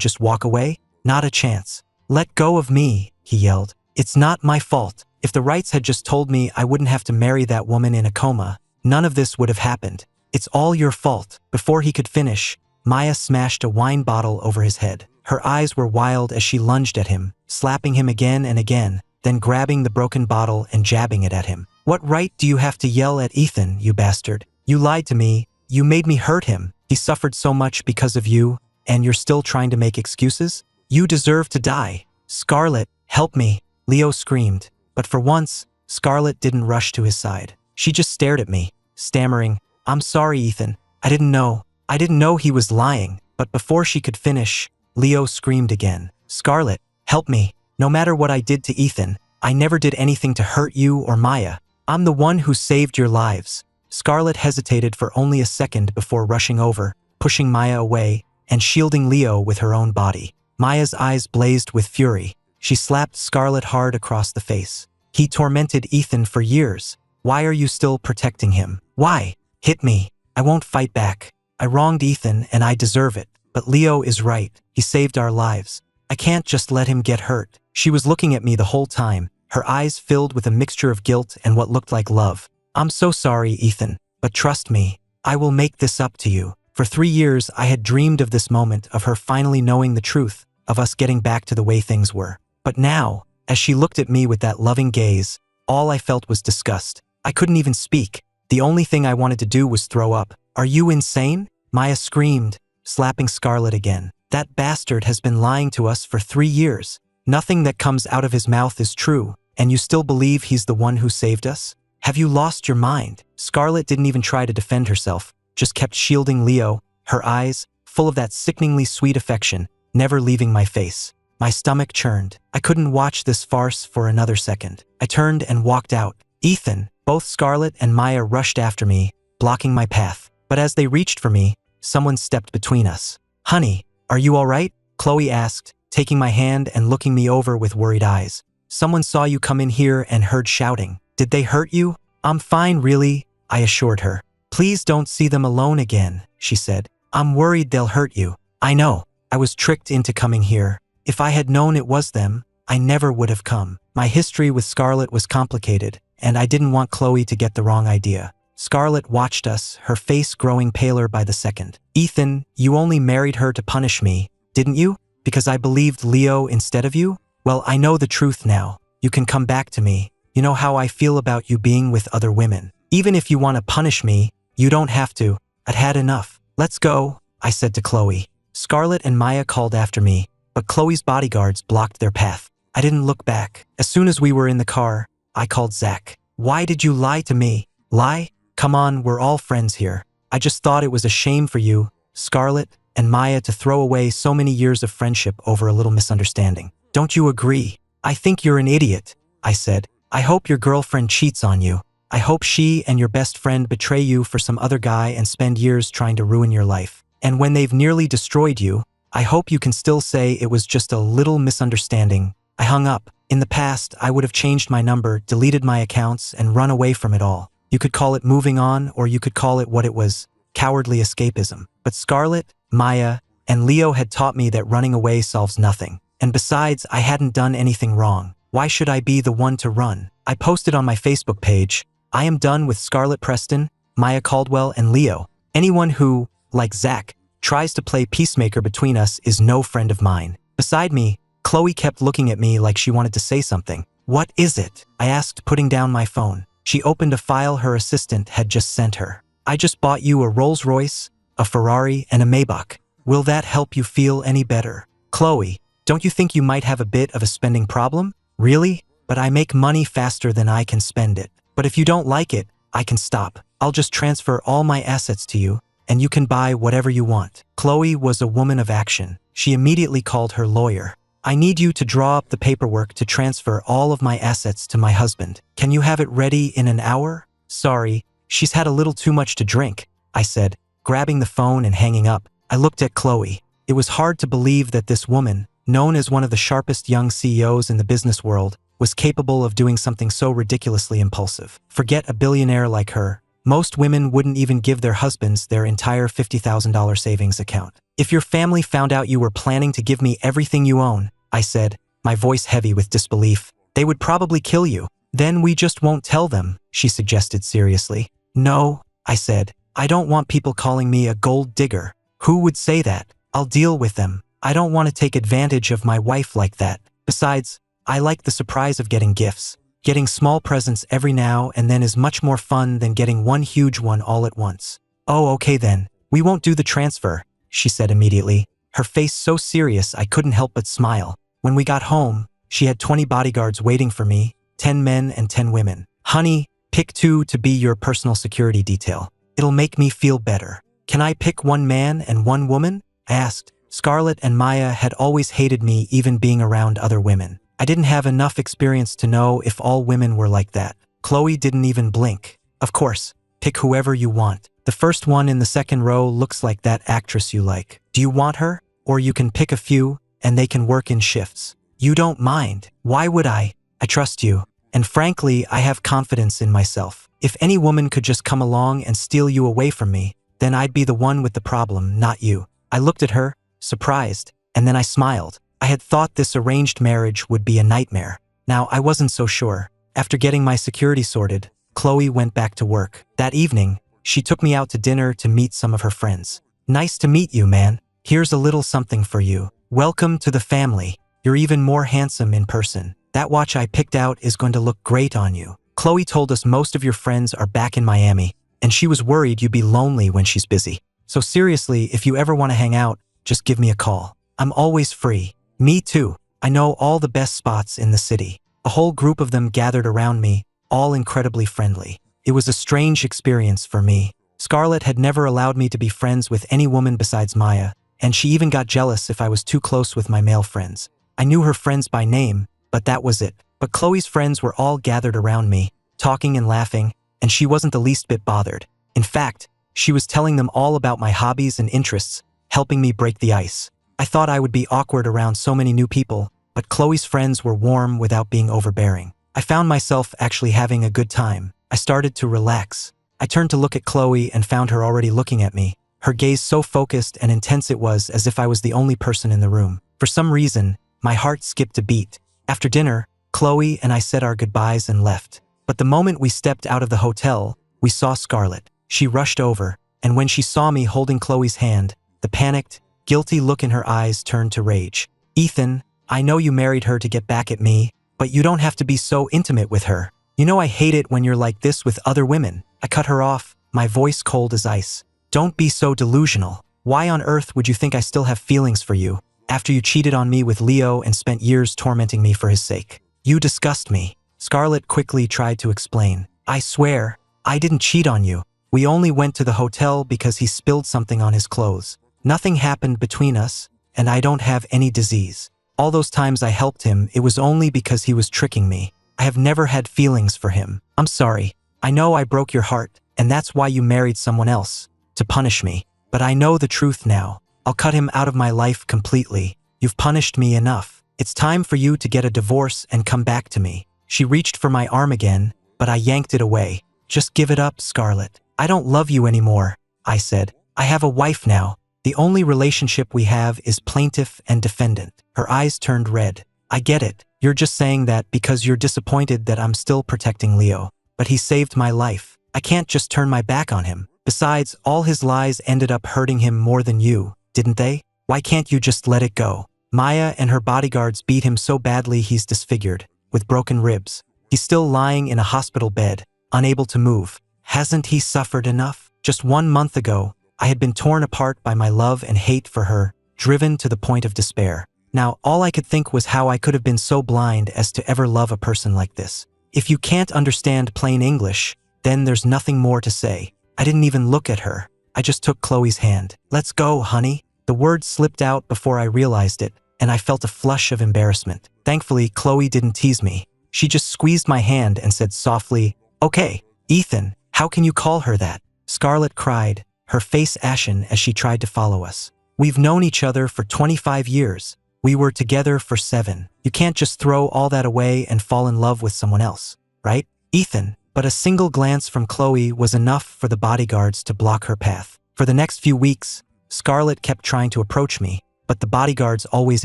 just walk away? Not a chance. "Let go of me," he yelled. "It's not my fault. If the Wrights had just told me I wouldn't have to marry that woman in a coma, none of this would have happened. It's all your fault." Before he could finish, Maya smashed a wine bottle over his head. Her eyes were wild as she lunged at him, slapping him again and again, then grabbing the broken bottle and jabbing it at him. "What right do you have to yell at Ethan, you bastard? You lied to me. You made me hurt him. He suffered so much because of you, and you're still trying to make excuses? You deserve to die." "Scarlett, help me," Leo screamed. But for once, Scarlett didn't rush to his side. She just stared at me, stammering, "I'm sorry, Ethan. I didn't know. I didn't know he was lying." But before she could finish, Leo screamed again. "Scarlett, help me. No matter what I did to Ethan, I never did anything to hurt you or Maya. I'm the one who saved your lives." Scarlett hesitated for only a second before rushing over, pushing Maya away, and shielding Leo with her own body. Maya's eyes blazed with fury. She slapped Scarlett hard across the face. "He tormented Ethan for years. Why are you still protecting him? Why? Hit me. I won't fight back. I wronged Ethan and I deserve it. But Leo is right. He saved our lives. I can't just let him get hurt." She was looking at me the whole time, her eyes filled with a mixture of guilt and what looked like love. "I'm so sorry, Ethan, but trust me, I will make this up to you." For 3 years, I had dreamed of this moment, of her finally knowing the truth, of us getting back to the way things were. But now, as she looked at me with that loving gaze, all I felt was disgust. I couldn't even speak. The only thing I wanted to do was throw up. "Are you insane?" Maya screamed, slapping Scarlett again. That bastard has been lying to us for 3 years. Nothing that comes out of his mouth is true, and you still believe he's the one who saved us? Have you lost your mind?" Scarlett didn't even try to defend herself, just kept shielding Leo, her eyes, full of that sickeningly sweet affection, never leaving my face. My stomach churned. I couldn't watch this farce for another second. I turned and walked out. Ethan, both Scarlett and Maya rushed after me, blocking my path. But as they reached for me, someone stepped between us. "Honey, are you all right?" Chloe asked, taking my hand and looking me over with worried eyes. "Someone saw you come in here and heard shouting. Did they hurt you?" "I'm fine, really," I assured her. "Please don't see them alone again," she said. "I'm worried they'll hurt you." "I know. I was tricked into coming here. If I had known it was them, I never would have come." My history with Scarlett was complicated, and I didn't want Chloe to get the wrong idea. Scarlett watched us, her face growing paler by the second. "Ethan, you only married her to punish me, didn't you? Because I believed Leo instead of you? Well, I know the truth now. You can come back to me. You know how I feel about you being with other women. Even if you want to punish me, you don't have to. I'd had enough. Let's go," I said to Chloe. Scarlett and Maya called after me, but Chloe's bodyguards blocked their path. I didn't look back. As soon as we were in the car, I called Zach. "Why did you lie to me?" "Lie? Come on, we're all friends here. I just thought it was a shame for you, Scarlett, and Maya to throw away so many years of friendship over a little misunderstanding. Don't you agree?" "I think you're an idiot," I said. "I hope your girlfriend cheats on you. I hope she and your best friend betray you for some other guy and spend years trying to ruin your life. And when they've nearly destroyed you, I hope you can still say it was just a little misunderstanding." I hung up. In the past, I would have changed my number, deleted my accounts, and run away from it all. You could call it moving on, or you could call it what it was, cowardly escapism. But Scarlett, Maya, and Leo had taught me that running away solves nothing. And besides, I hadn't done anything wrong. Why should I be the one to run? I posted on my Facebook page, "I am done with Scarlett Preston, Maya Caldwell, and Leo. Anyone who, like Zach, tries to play peacemaker between us is no friend of mine." Beside me, Chloe kept looking at me like she wanted to say something. "What is it?" I asked, putting down my phone. She opened a file her assistant had just sent her. "I just bought you a Rolls-Royce, a Ferrari, and a Maybach. Will that help you feel any better?" "Chloe, don't you think you might have a bit of a spending problem?" "Really? But I make money faster than I can spend it. But if you don't like it, I can stop. I'll just transfer all my assets to you, and you can buy whatever you want." Chloe was a woman of action. She immediately called her lawyer. "I need you to draw up the paperwork to transfer all of my assets to my husband. Can you have it ready in an hour?" "Sorry, she's had a little too much to drink," I said, grabbing the phone and hanging up. I looked at Chloe. It was hard to believe that this woman, known as one of the sharpest young CEOs in the business world, was capable of doing something so ridiculously impulsive. Forget a billionaire like her. Most women wouldn't even give their husbands their entire $50,000 savings account. "If your family found out you were planning to give me everything you own," I said, my voice heavy with disbelief, "they would probably kill you." "Then we just won't tell them," she suggested seriously. "No," I said, "I don't want people calling me a gold digger. Who would say that? I'll deal with them. I don't want to take advantage of my wife like that. Besides, I like the surprise of getting gifts. Getting small presents every now and then is much more fun than getting one huge one all at once." "Oh, okay then. We won't do the transfer," she said immediately, her face so serious I couldn't help but smile. When we got home, she had 20 bodyguards waiting for me, 10 men and 10 women. "Honey, pick 2 to be your personal security detail. It'll make me feel better." "Can I pick 1 man and 1 woman?" I asked. Scarlett and Maya had always hated me even being around other women. I didn't have enough experience to know if all women were like that. Chloe didn't even blink. "Of course, pick whoever you want. The first one in the second row looks like that actress you like. Do you want her? Or you can pick a few, and they can work in shifts." "You don't mind." "Why would I? I trust you. And frankly, I have confidence in myself. If any woman could just come along and steal you away from me, then I'd be the one with the problem, not you." I looked at her, surprised, and then I smiled. I had thought this arranged marriage would be a nightmare. Now, I wasn't so sure. After getting my security sorted, Chloe went back to work. That evening, she took me out to dinner to meet some of her friends. "Nice to meet you, man. Here's a little something for you. Welcome to the family. You're even more handsome in person. That watch I picked out is going to look great on you." Chloe told us most of your friends are back in Miami, and she was worried you'd be lonely when she's busy. "So seriously, if you ever want to hang out, just give me a call." I'm always free. Me too. I know all the best spots in the city. A whole group of them gathered around me, all incredibly friendly. It was a strange experience for me. Scarlett had never allowed me to be friends with any woman besides Maya, and she even got jealous if I was too close with my male friends. I knew her friends by name, but that was it. But Chloe's friends were all gathered around me, talking and laughing, and she wasn't the least bit bothered. In fact, she was telling them all about my hobbies and interests, helping me break the ice. I thought I would be awkward around so many new people, but Chloe's friends were warm without being overbearing. I found myself actually having a good time. I started to relax. I turned to look at Chloe and found her already looking at me. Her gaze so focused and intense it was as if I was the only person in the room. For some reason, my heart skipped a beat. After dinner, Chloe and I said our goodbyes and left. But the moment we stepped out of the hotel, we saw Scarlett. She rushed over, and when she saw me holding Chloe's hand, the panicked, guilty look in her eyes turned to rage. "Ethan, I know you married her to get back at me, but you don't have to be so intimate with her. You know I hate it when you're like this with other women." I cut her off, my voice cold as ice. "Don't be so delusional. Why on earth would you think I still have feelings for you, after you cheated on me with Leo and spent years tormenting me for his sake? You disgust me." Scarlett quickly tried to explain. "I swear, I didn't cheat on you. We only went to the hotel because he spilled something on his clothes. Nothing happened between us, and I don't have any disease. All those times I helped him, it was only because he was tricking me. I have never had feelings for him. I'm sorry. I know I broke your heart, and that's why you married someone else, to punish me. But I know the truth now. I'll cut him out of my life completely. You've punished me enough. It's time for you to get a divorce and come back to me." She reached for my arm again, but I yanked it away. "Just give it up, Scarlett. I don't love you anymore," I said. "I have a wife now. The only relationship we have is plaintiff and defendant." Her eyes turned red. "I get it. You're just saying that because you're disappointed that I'm still protecting Leo. But he saved my life. I can't just turn my back on him. Besides, all his lies ended up hurting him more than you, didn't they? Why can't you just let it go?" Maya and her bodyguards beat him so badly he's disfigured, with broken ribs. He's still lying in a hospital bed, unable to move. Hasn't he suffered enough? Just 1 month ago, I had been torn apart by my love and hate for her, driven to the point of despair. Now, all I could think was how I could have been so blind as to ever love a person like this. If you can't understand plain English, then there's nothing more to say. I didn't even look at her. I just took Chloe's hand. "Let's go, honey." The word slipped out before I realized it, and I felt a flush of embarrassment. Thankfully, Chloe didn't tease me. She just squeezed my hand and said softly, "Okay, Ethan, how can you call her that?" Scarlett cried, her face ashen as she tried to follow us. "We've known each other for 25 years. We were together for 7. You can't just throw all that away and fall in love with someone else, right, Ethan?" But a single glance from Chloe was enough for the bodyguards to block her path. For the next few weeks, Scarlett kept trying to approach me, but the bodyguards always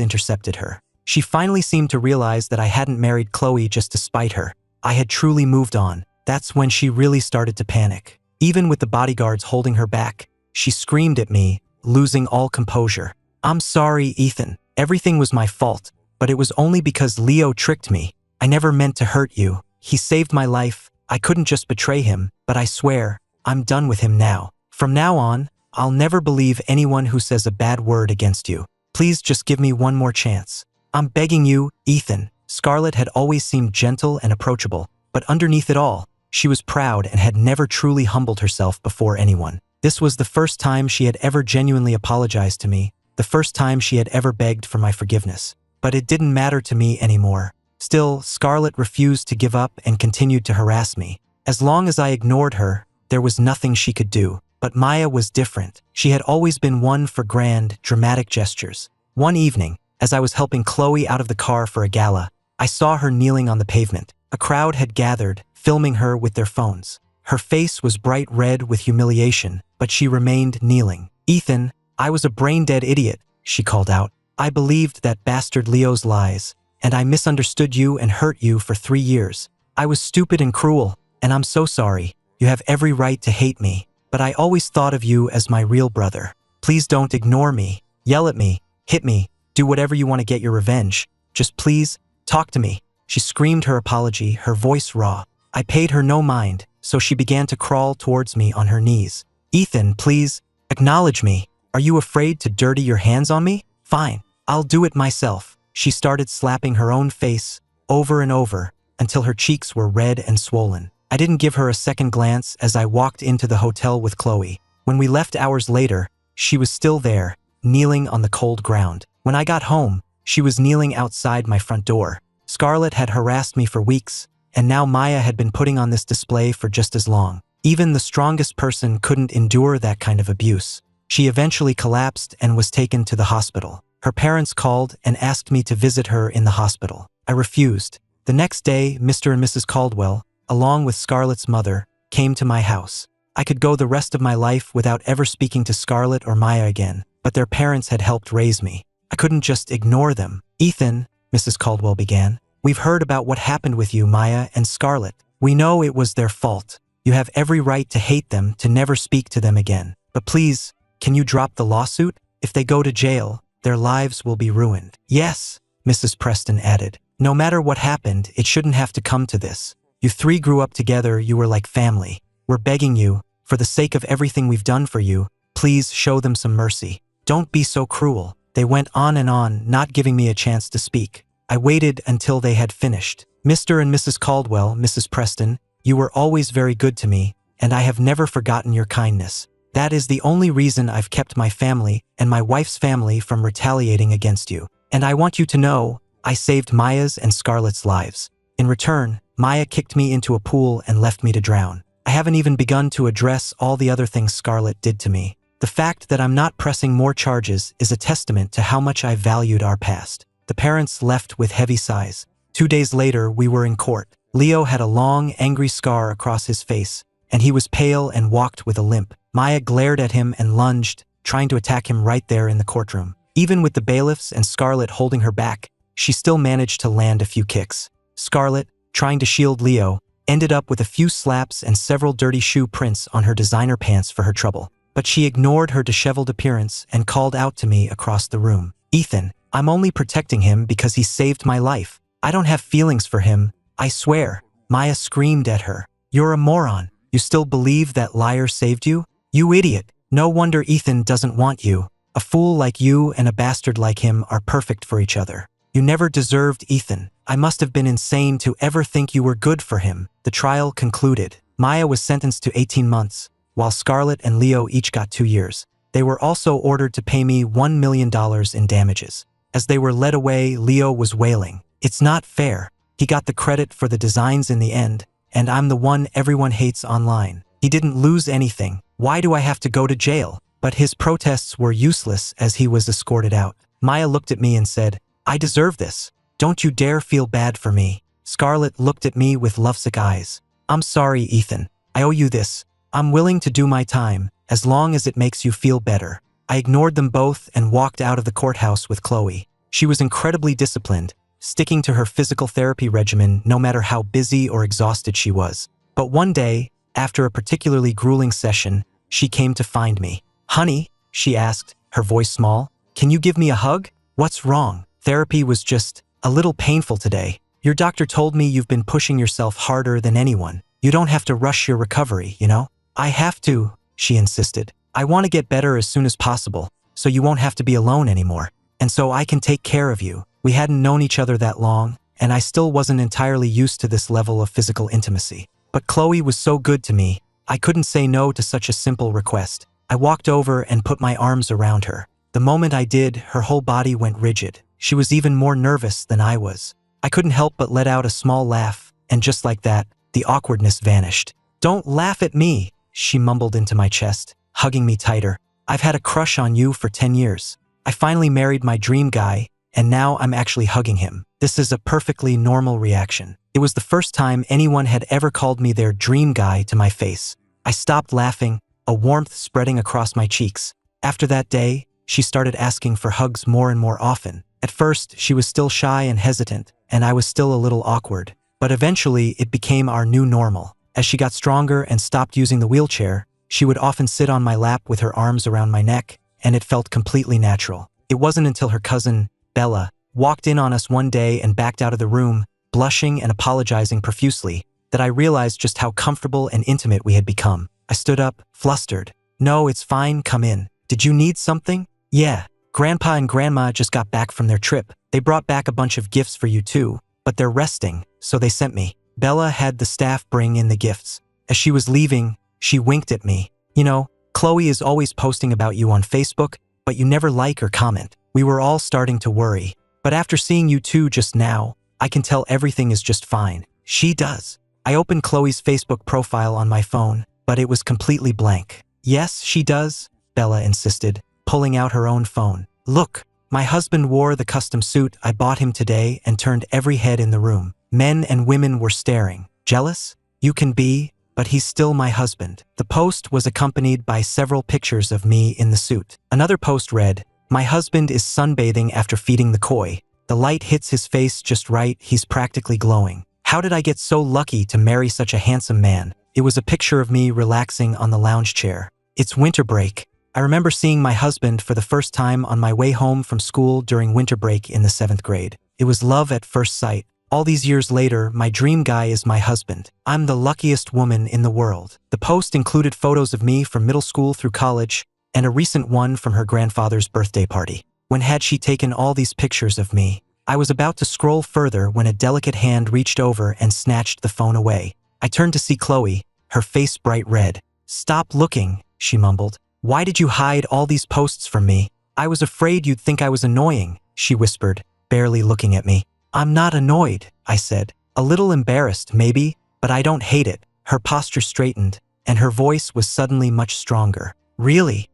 intercepted her. She finally seemed to realize that I hadn't married Chloe just to spite her. I had truly moved on. That's when she really started to panic. Even with the bodyguards holding her back, she screamed at me, losing all composure. "I'm sorry, Ethan. Everything was my fault, but it was only because Leo tricked me. I never meant to hurt you. He saved my life. I couldn't just betray him, but I swear, I'm done with him now. From now on, I'll never believe anyone who says a bad word against you. Please just give me one more chance. I'm begging you, Ethan." Scarlett had always seemed gentle and approachable, but underneath it all, she was proud and had never truly humbled herself before anyone. This was the first time she had ever genuinely apologized to me, the first time she had ever begged for my forgiveness. But it didn't matter to me anymore. Still, Scarlett refused to give up and continued to harass me. As long as I ignored her, there was nothing she could do. But Maya was different. She had always been one for grand, dramatic gestures. One evening, as I was helping Chloe out of the car for a gala, I saw her kneeling on the pavement. A crowd had gathered, filming her with their phones. Her face was bright red with humiliation, but she remained kneeling. "Ethan, I was a brain-dead idiot," she called out. "I believed that bastard Leo's lies, and I misunderstood you and hurt you for 3 years. I was stupid and cruel, and I'm so sorry. You have every right to hate me, but I always thought of you as my real brother. Please don't ignore me, yell at me, hit me, do whatever you want to get your revenge. Just please, talk to me." She screamed her apology, her voice raw. I paid her no mind, so she began to crawl towards me on her knees. "Ethan, please, acknowledge me. Are you afraid to dirty your hands on me? Fine, I'll do it myself." She started slapping her own face over and over until her cheeks were red and swollen. I didn't give her a second glance as I walked into the hotel with Chloe. When we left hours later, she was still there, kneeling on the cold ground. When I got home, she was kneeling outside my front door. Scarlett had harassed me for weeks, and now Maya had been putting on this display for just as long. Even the strongest person couldn't endure that kind of abuse. She eventually collapsed and was taken to the hospital. Her parents called and asked me to visit her in the hospital. I refused. The next day, Mr. and Mrs. Caldwell, along with Scarlett's mother, came to my house. I could go the rest of my life without ever speaking to Scarlett or Maya again, but their parents had helped raise me. I couldn't just ignore them. "Ethan," Mrs. Caldwell began, "we've heard about what happened with you, Maya, and Scarlett. We know it was their fault. You have every right to hate them, to never speak to them again. But please, can you drop the lawsuit? If they go to jail, their lives will be ruined." "Yes," Mrs. Preston added. "No matter what happened, it shouldn't have to come to this. You three grew up together, you were like family. We're begging you, for the sake of everything we've done for you, please show them some mercy. Don't be so cruel." They went on and on, not giving me a chance to speak. I waited until they had finished. "Mr. and Mrs. Caldwell, Mrs. Preston, you were always very good to me, and I have never forgotten your kindness. That is the only reason I've kept my family and my wife's family from retaliating against you. And I want you to know, I saved Maya's and Scarlett's lives. In return, Maya kicked me into a pool and left me to drown. I haven't even begun to address all the other things Scarlett did to me. The fact that I'm not pressing more charges is a testament to how much I valued our past." The parents left with heavy sighs. 2 days later, we were in court. Leo had a long, angry scar across his face, and he was pale and walked with a limp. Maya glared at him and lunged, trying to attack him right there in the courtroom. Even with the bailiffs and Scarlett holding her back, she still managed to land a few kicks. Scarlett, trying to shield Leo, ended up with a few slaps and several dirty shoe prints on her designer pants for her trouble. But she ignored her disheveled appearance and called out to me across the room. "Ethan, I'm only protecting him because he saved my life. I don't have feelings for him, I swear." Maya screamed at her. "You're a moron. You still believe that liar saved you? You idiot. No wonder Ethan doesn't want you. A fool like you and a bastard like him are perfect for each other. You never deserved Ethan. I must have been insane to ever think you were good for him." The trial concluded. Maya was sentenced to 18 months. While Scarlett and Leo each got 2 years. They were also ordered to pay me $1 million in damages. As they were led away, Leo was wailing. "It's not fair. He got the credit for the designs in the end, and I'm the one everyone hates online. He didn't lose anything. Why do I have to go to jail?" But his protests were useless as he was escorted out. Maya looked at me and said, "I deserve this. Don't you dare feel bad for me." Scarlett looked at me with lovesick eyes. "I'm sorry, Ethan. I owe you this. I'm willing to do my time, as long as it makes you feel better." I ignored them both and walked out of the courthouse with Chloe. She was incredibly disciplined, sticking to her physical therapy regimen no matter how busy or exhausted she was. But one day, after a particularly grueling session, she came to find me. "Honey," she asked, her voice small, "can you give me a hug? What's wrong? Therapy was just a little painful today. Your doctor told me you've been pushing yourself harder than anyone. You don't have to rush your recovery, you know?" "I have to," she insisted. "I want to get better as soon as possible, so you won't have to be alone anymore. And so I can take care of you." We hadn't known each other that long, and I still wasn't entirely used to this level of physical intimacy. But Chloe was so good to me, I couldn't say no to such a simple request. I walked over and put my arms around her. The moment I did, her whole body went rigid. She was even more nervous than I was. I couldn't help but let out a small laugh, and just like that, the awkwardness vanished. "Don't laugh at me," she mumbled into my chest, hugging me tighter. "I've had a crush on you for 10 years. I finally married my dream guy, and now I'm actually hugging him. This is a perfectly normal reaction." It was the first time anyone had ever called me their dream guy to my face. I stopped laughing, a warmth spreading across my cheeks. After that day, she started asking for hugs more and more often. At first, she was still shy and hesitant, and I was still a little awkward. But eventually, it became our new normal. As she got stronger and stopped using the wheelchair, she would often sit on my lap with her arms around my neck, and it felt completely natural. It wasn't until her cousin, Bella, walked in on us one day and backed out of the room, blushing and apologizing profusely, that I realized just how comfortable and intimate we had become. I stood up, flustered. "No, it's fine, come in. Did you need something?" "Yeah." Grandpa and Grandma just got back from their trip. They brought back a bunch of gifts for you too, but they're resting, so they sent me." Bella had the staff bring in the gifts. As she was leaving, she winked at me. "You know, Chloe is always posting about you on Facebook, but you never like or comment." We were all starting to worry. "But after seeing you two just now, I can tell everything is just fine." "She does." I opened Chloe's Facebook profile on my phone, but it was completely blank. "Yes, she does," Bella insisted, pulling out her own phone. "Look, my husband wore the custom suit I bought him today and turned every head in the room. Men and women were staring. Jealous? You can be, but he's still my husband." The post was accompanied by several pictures of me in the suit. Another post read, "My husband is sunbathing after feeding the koi. The light hits his face just right, he's practically glowing. How did I get so lucky to marry such a handsome man?" It was a picture of me relaxing on the lounge chair. It's winter break. I remember seeing my husband for the first time on my way home from school during winter break in the 7th grade. It was love at first sight. All these years later, my dream guy is my husband. I'm the luckiest woman in the world. The post included photos of me from middle school through college, and a recent one from her grandfather's birthday party. When had she taken all these pictures of me? I was about to scroll further when a delicate hand reached over and snatched the phone away. I turned to see Chloe, her face bright red. "Stop looking," she mumbled. "Why did you hide all these posts from me?" "I was afraid you'd think I was annoying," she whispered, barely looking at me. "I'm not annoyed," I said. "A little embarrassed, maybe, but I don't hate it." Her posture straightened, and her voice was suddenly much stronger. "Really,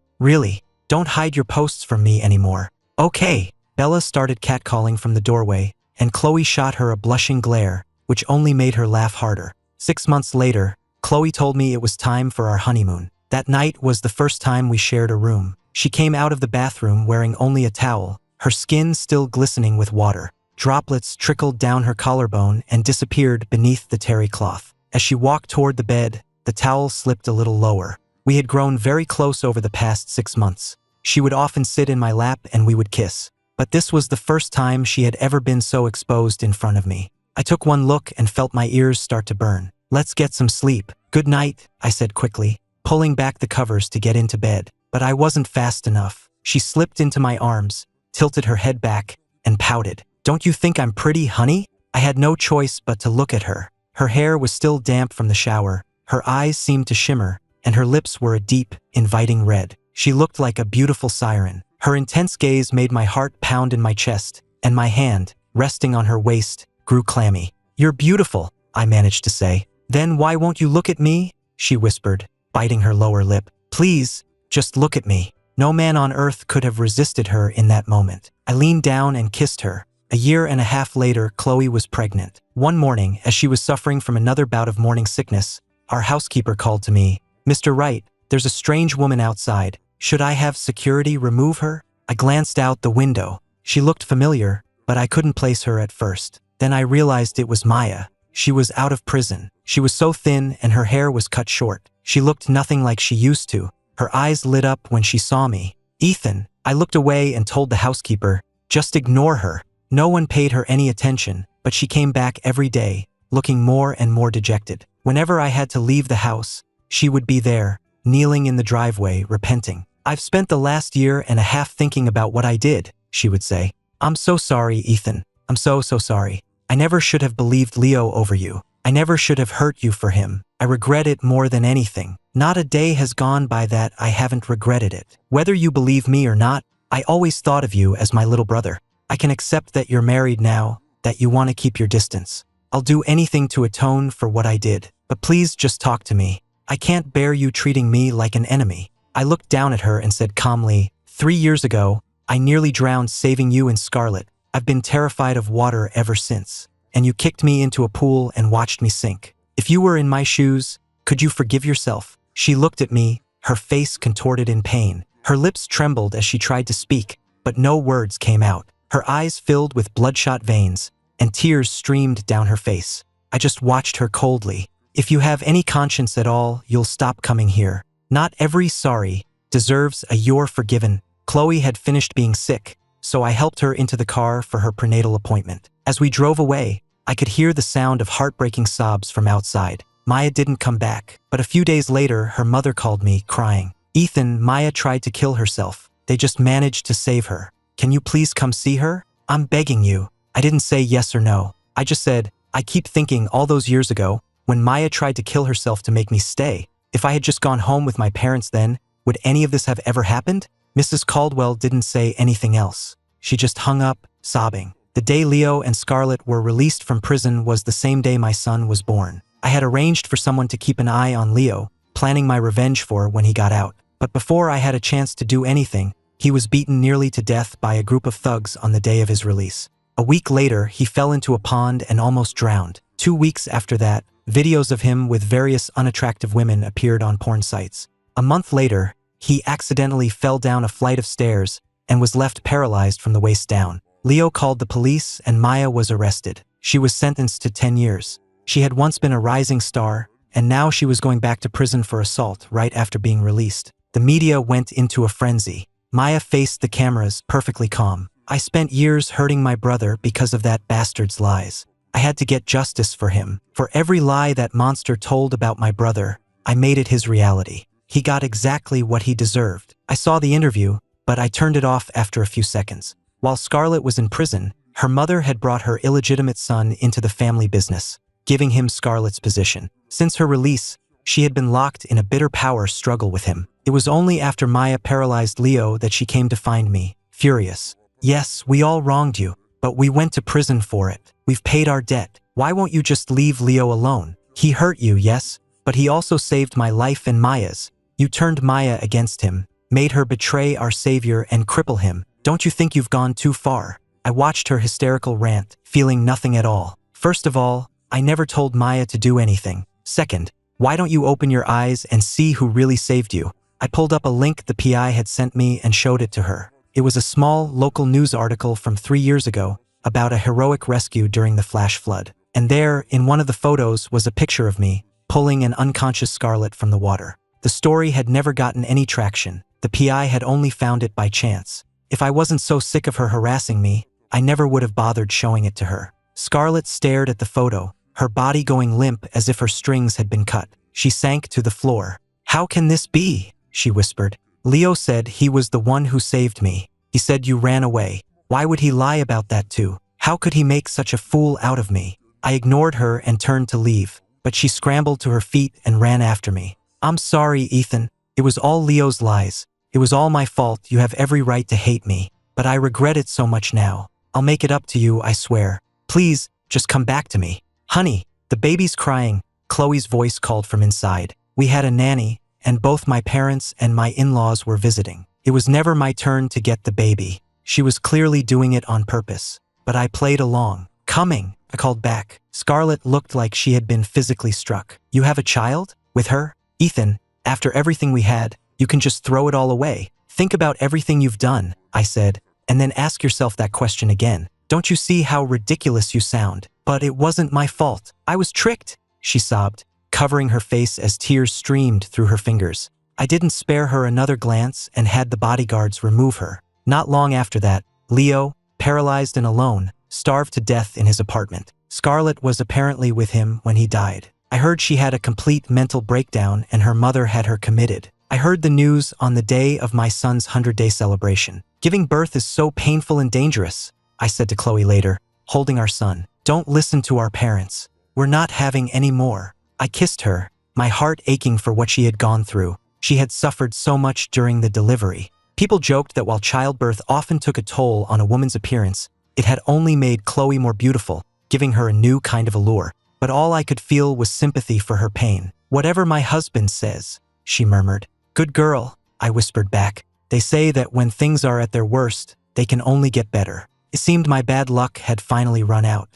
don't hide your posts from me anymore." "Okay." Bella started catcalling from the doorway, and Chloe shot her a blushing glare, which only made her laugh harder. 6 months later, Chloe told me it was time for our honeymoon. That night was the first time we shared a room. She came out of the bathroom wearing only a towel, her skin still glistening with water. Droplets trickled down her collarbone and disappeared beneath the terry cloth. As she walked toward the bed, the towel slipped a little lower. We had grown very close over the past 6 months. She would often sit in my lap and we would kiss. But this was the first time she had ever been so exposed in front of me. I took one look and felt my ears start to burn. "Let's get some sleep." "Good night," I said quickly, pulling back the covers to get into bed. But I wasn't fast enough. She slipped into my arms, tilted her head back, and pouted. "Don't you think I'm pretty, honey?" I had no choice but to look at her. Her hair was still damp from the shower, her eyes seemed to shimmer, and her lips were a deep, inviting red. She looked like a beautiful siren. Her intense gaze made my heart pound in my chest, and my hand, resting on her waist, grew clammy. "You're beautiful," I managed to say. "Then why won't you look at me?" she whispered, biting her lower lip. "Please, just look at me." No man on earth could have resisted her in that moment. I leaned down and kissed her. A year and a half later, Chloe was pregnant. One morning, as she was suffering from another bout of morning sickness, our housekeeper called to me. "Mr. Wright, there's a strange woman outside. Should I have security remove her?" I glanced out the window. She looked familiar, but I couldn't place her at first. Then I realized it was Maya. She was out of prison. She was so thin and her hair was cut short. She looked nothing like she used to. Her eyes lit up when she saw me. "Ethan," I looked away and told the housekeeper, "just ignore her." No one paid her any attention, but she came back every day, looking more and more dejected. Whenever I had to leave the house, she would be there, kneeling in the driveway, repenting. "I've spent the last year and a half thinking about what I did," she would say. "I'm so sorry, Ethan. I'm so sorry. I never should have believed Leo over you. I never should have hurt you for him. I regret it more than anything. Not a day has gone by that I haven't regretted it. Whether you believe me or not, I always thought of you as my little brother. I can accept that you're married now, that you want to keep your distance. I'll do anything to atone for what I did, but please just talk to me. I can't bear you treating me like an enemy." I looked down at her and said calmly, 3 years ago, I nearly drowned saving you and Scarlett. I've been terrified of water ever since. And you kicked me into a pool and watched me sink. If you were in my shoes, could you forgive yourself?" She looked at me, her face contorted in pain. Her lips trembled as she tried to speak, but no words came out. Her eyes filled with bloodshot veins, and tears streamed down her face. I just watched her coldly. "If you have any conscience at all, you'll stop coming here. Not every sorry deserves a you're forgiven." Chloe had finished being sick, so I helped her into the car for her prenatal appointment. As we drove away, I could hear the sound of heartbreaking sobs from outside. Maya didn't come back, but a few days later, her mother called me, crying. "Ethan, Maya tried to kill herself. They just managed to save her. Can you please come see her? I'm begging you. I didn't say yes or no. I just said, I keep thinking all those years ago, when Maya tried to kill herself to make me stay, if I had just gone home with my parents then, would any of this have ever happened? Mrs. Caldwell didn't say anything else. She just hung up, sobbing. The day Leo and Scarlett were released from prison was the same day my son was born. I had arranged for someone to keep an eye on Leo, planning my revenge for when he got out. But before I had a chance to do anything, he was beaten nearly to death by a group of thugs on the day of his release. A week later, he fell into a pond and almost drowned. 2 weeks after that, videos of him with various unattractive women appeared on porn sites. A month later, he accidentally fell down a flight of stairs and was left paralyzed from the waist down. Leo called the police and Maya was arrested. She was sentenced to 10 years. She had once been a rising star, and now she was going back to prison for assault right after being released. The media went into a frenzy. Maya faced the cameras perfectly calm. I spent years hurting my brother because of that bastard's lies. I had to get justice for him. For every lie that monster told about my brother, I made it his reality. He got exactly what he deserved. I saw the interview, but I turned it off after a few seconds. While Scarlett was in prison, her mother had brought her illegitimate son into the family business, giving him Scarlett's position. Since her release, she had been locked in a bitter power struggle with him. It was only after Maya paralyzed Leo that she came to find me, furious. Yes, we all wronged you, but we went to prison for it. We've paid our debt. Why won't you just leave Leo alone? He hurt you, yes, but he also saved my life and Maya's. You turned Maya against him, made her betray our savior and cripple him. Don't you think you've gone too far? I watched her hysterical rant, feeling nothing at all. First of all, I never told Maya to do anything. Second, why don't you open your eyes and see who really saved you? I pulled up a link the PI had sent me and showed it to her. It was a small, local news article from 3 years ago about a heroic rescue during the flash flood. And there, in one of the photos, was a picture of me, pulling an unconscious Scarlett from the water. The story had never gotten any traction. The PI had only found it by chance. If I wasn't so sick of her harassing me, I never would have bothered showing it to her. Scarlett stared at the photo, her body going limp as if her strings had been cut. She sank to the floor. How can this be? She whispered. Leo said he was the one who saved me. He said you ran away. Why would he lie about that too? How could he make such a fool out of me? I ignored her and turned to leave, but she scrambled to her feet and ran after me. I'm sorry, Ethan. It was all Leo's lies. It was all my fault. You have every right to hate me, but I regret it so much now. I'll make it up to you, I swear. Please, just come back to me. Honey, the baby's crying, Chloe's voice called from inside. We had a nanny, and both my parents and my in-laws were visiting. It was never my turn to get the baby. She was clearly doing it on purpose, but I played along. Coming, I called back. Scarlett looked like she had been physically struck. You have a child? With her? Ethan, after everything we had, you can just throw it all away. Think about everything you've done, I said, and then ask yourself that question again. Don't you see how ridiculous you sound? But it wasn't my fault. I was tricked, she sobbed, covering her face as tears streamed through her fingers. I didn't spare her another glance and had the bodyguards remove her. Not long after that, Leo, paralyzed and alone, starved to death in his apartment. Scarlett was apparently with him when he died. I heard she had a complete mental breakdown and her mother had her committed. I heard the news on the day of my son's 100-day celebration. Giving birth is so painful and dangerous, I said to Chloe later, holding our son. Don't listen to our parents. We're not having any more. I kissed her, my heart aching for what she had gone through. She had suffered so much during the delivery. People joked that while childbirth often took a toll on a woman's appearance, it had only made Chloe more beautiful, giving her a new kind of allure. But all I could feel was sympathy for her pain. Whatever my husband says, she murmured. Good girl, I whispered back. They say that when things are at their worst, they can only get better. It seemed my bad luck had finally run out.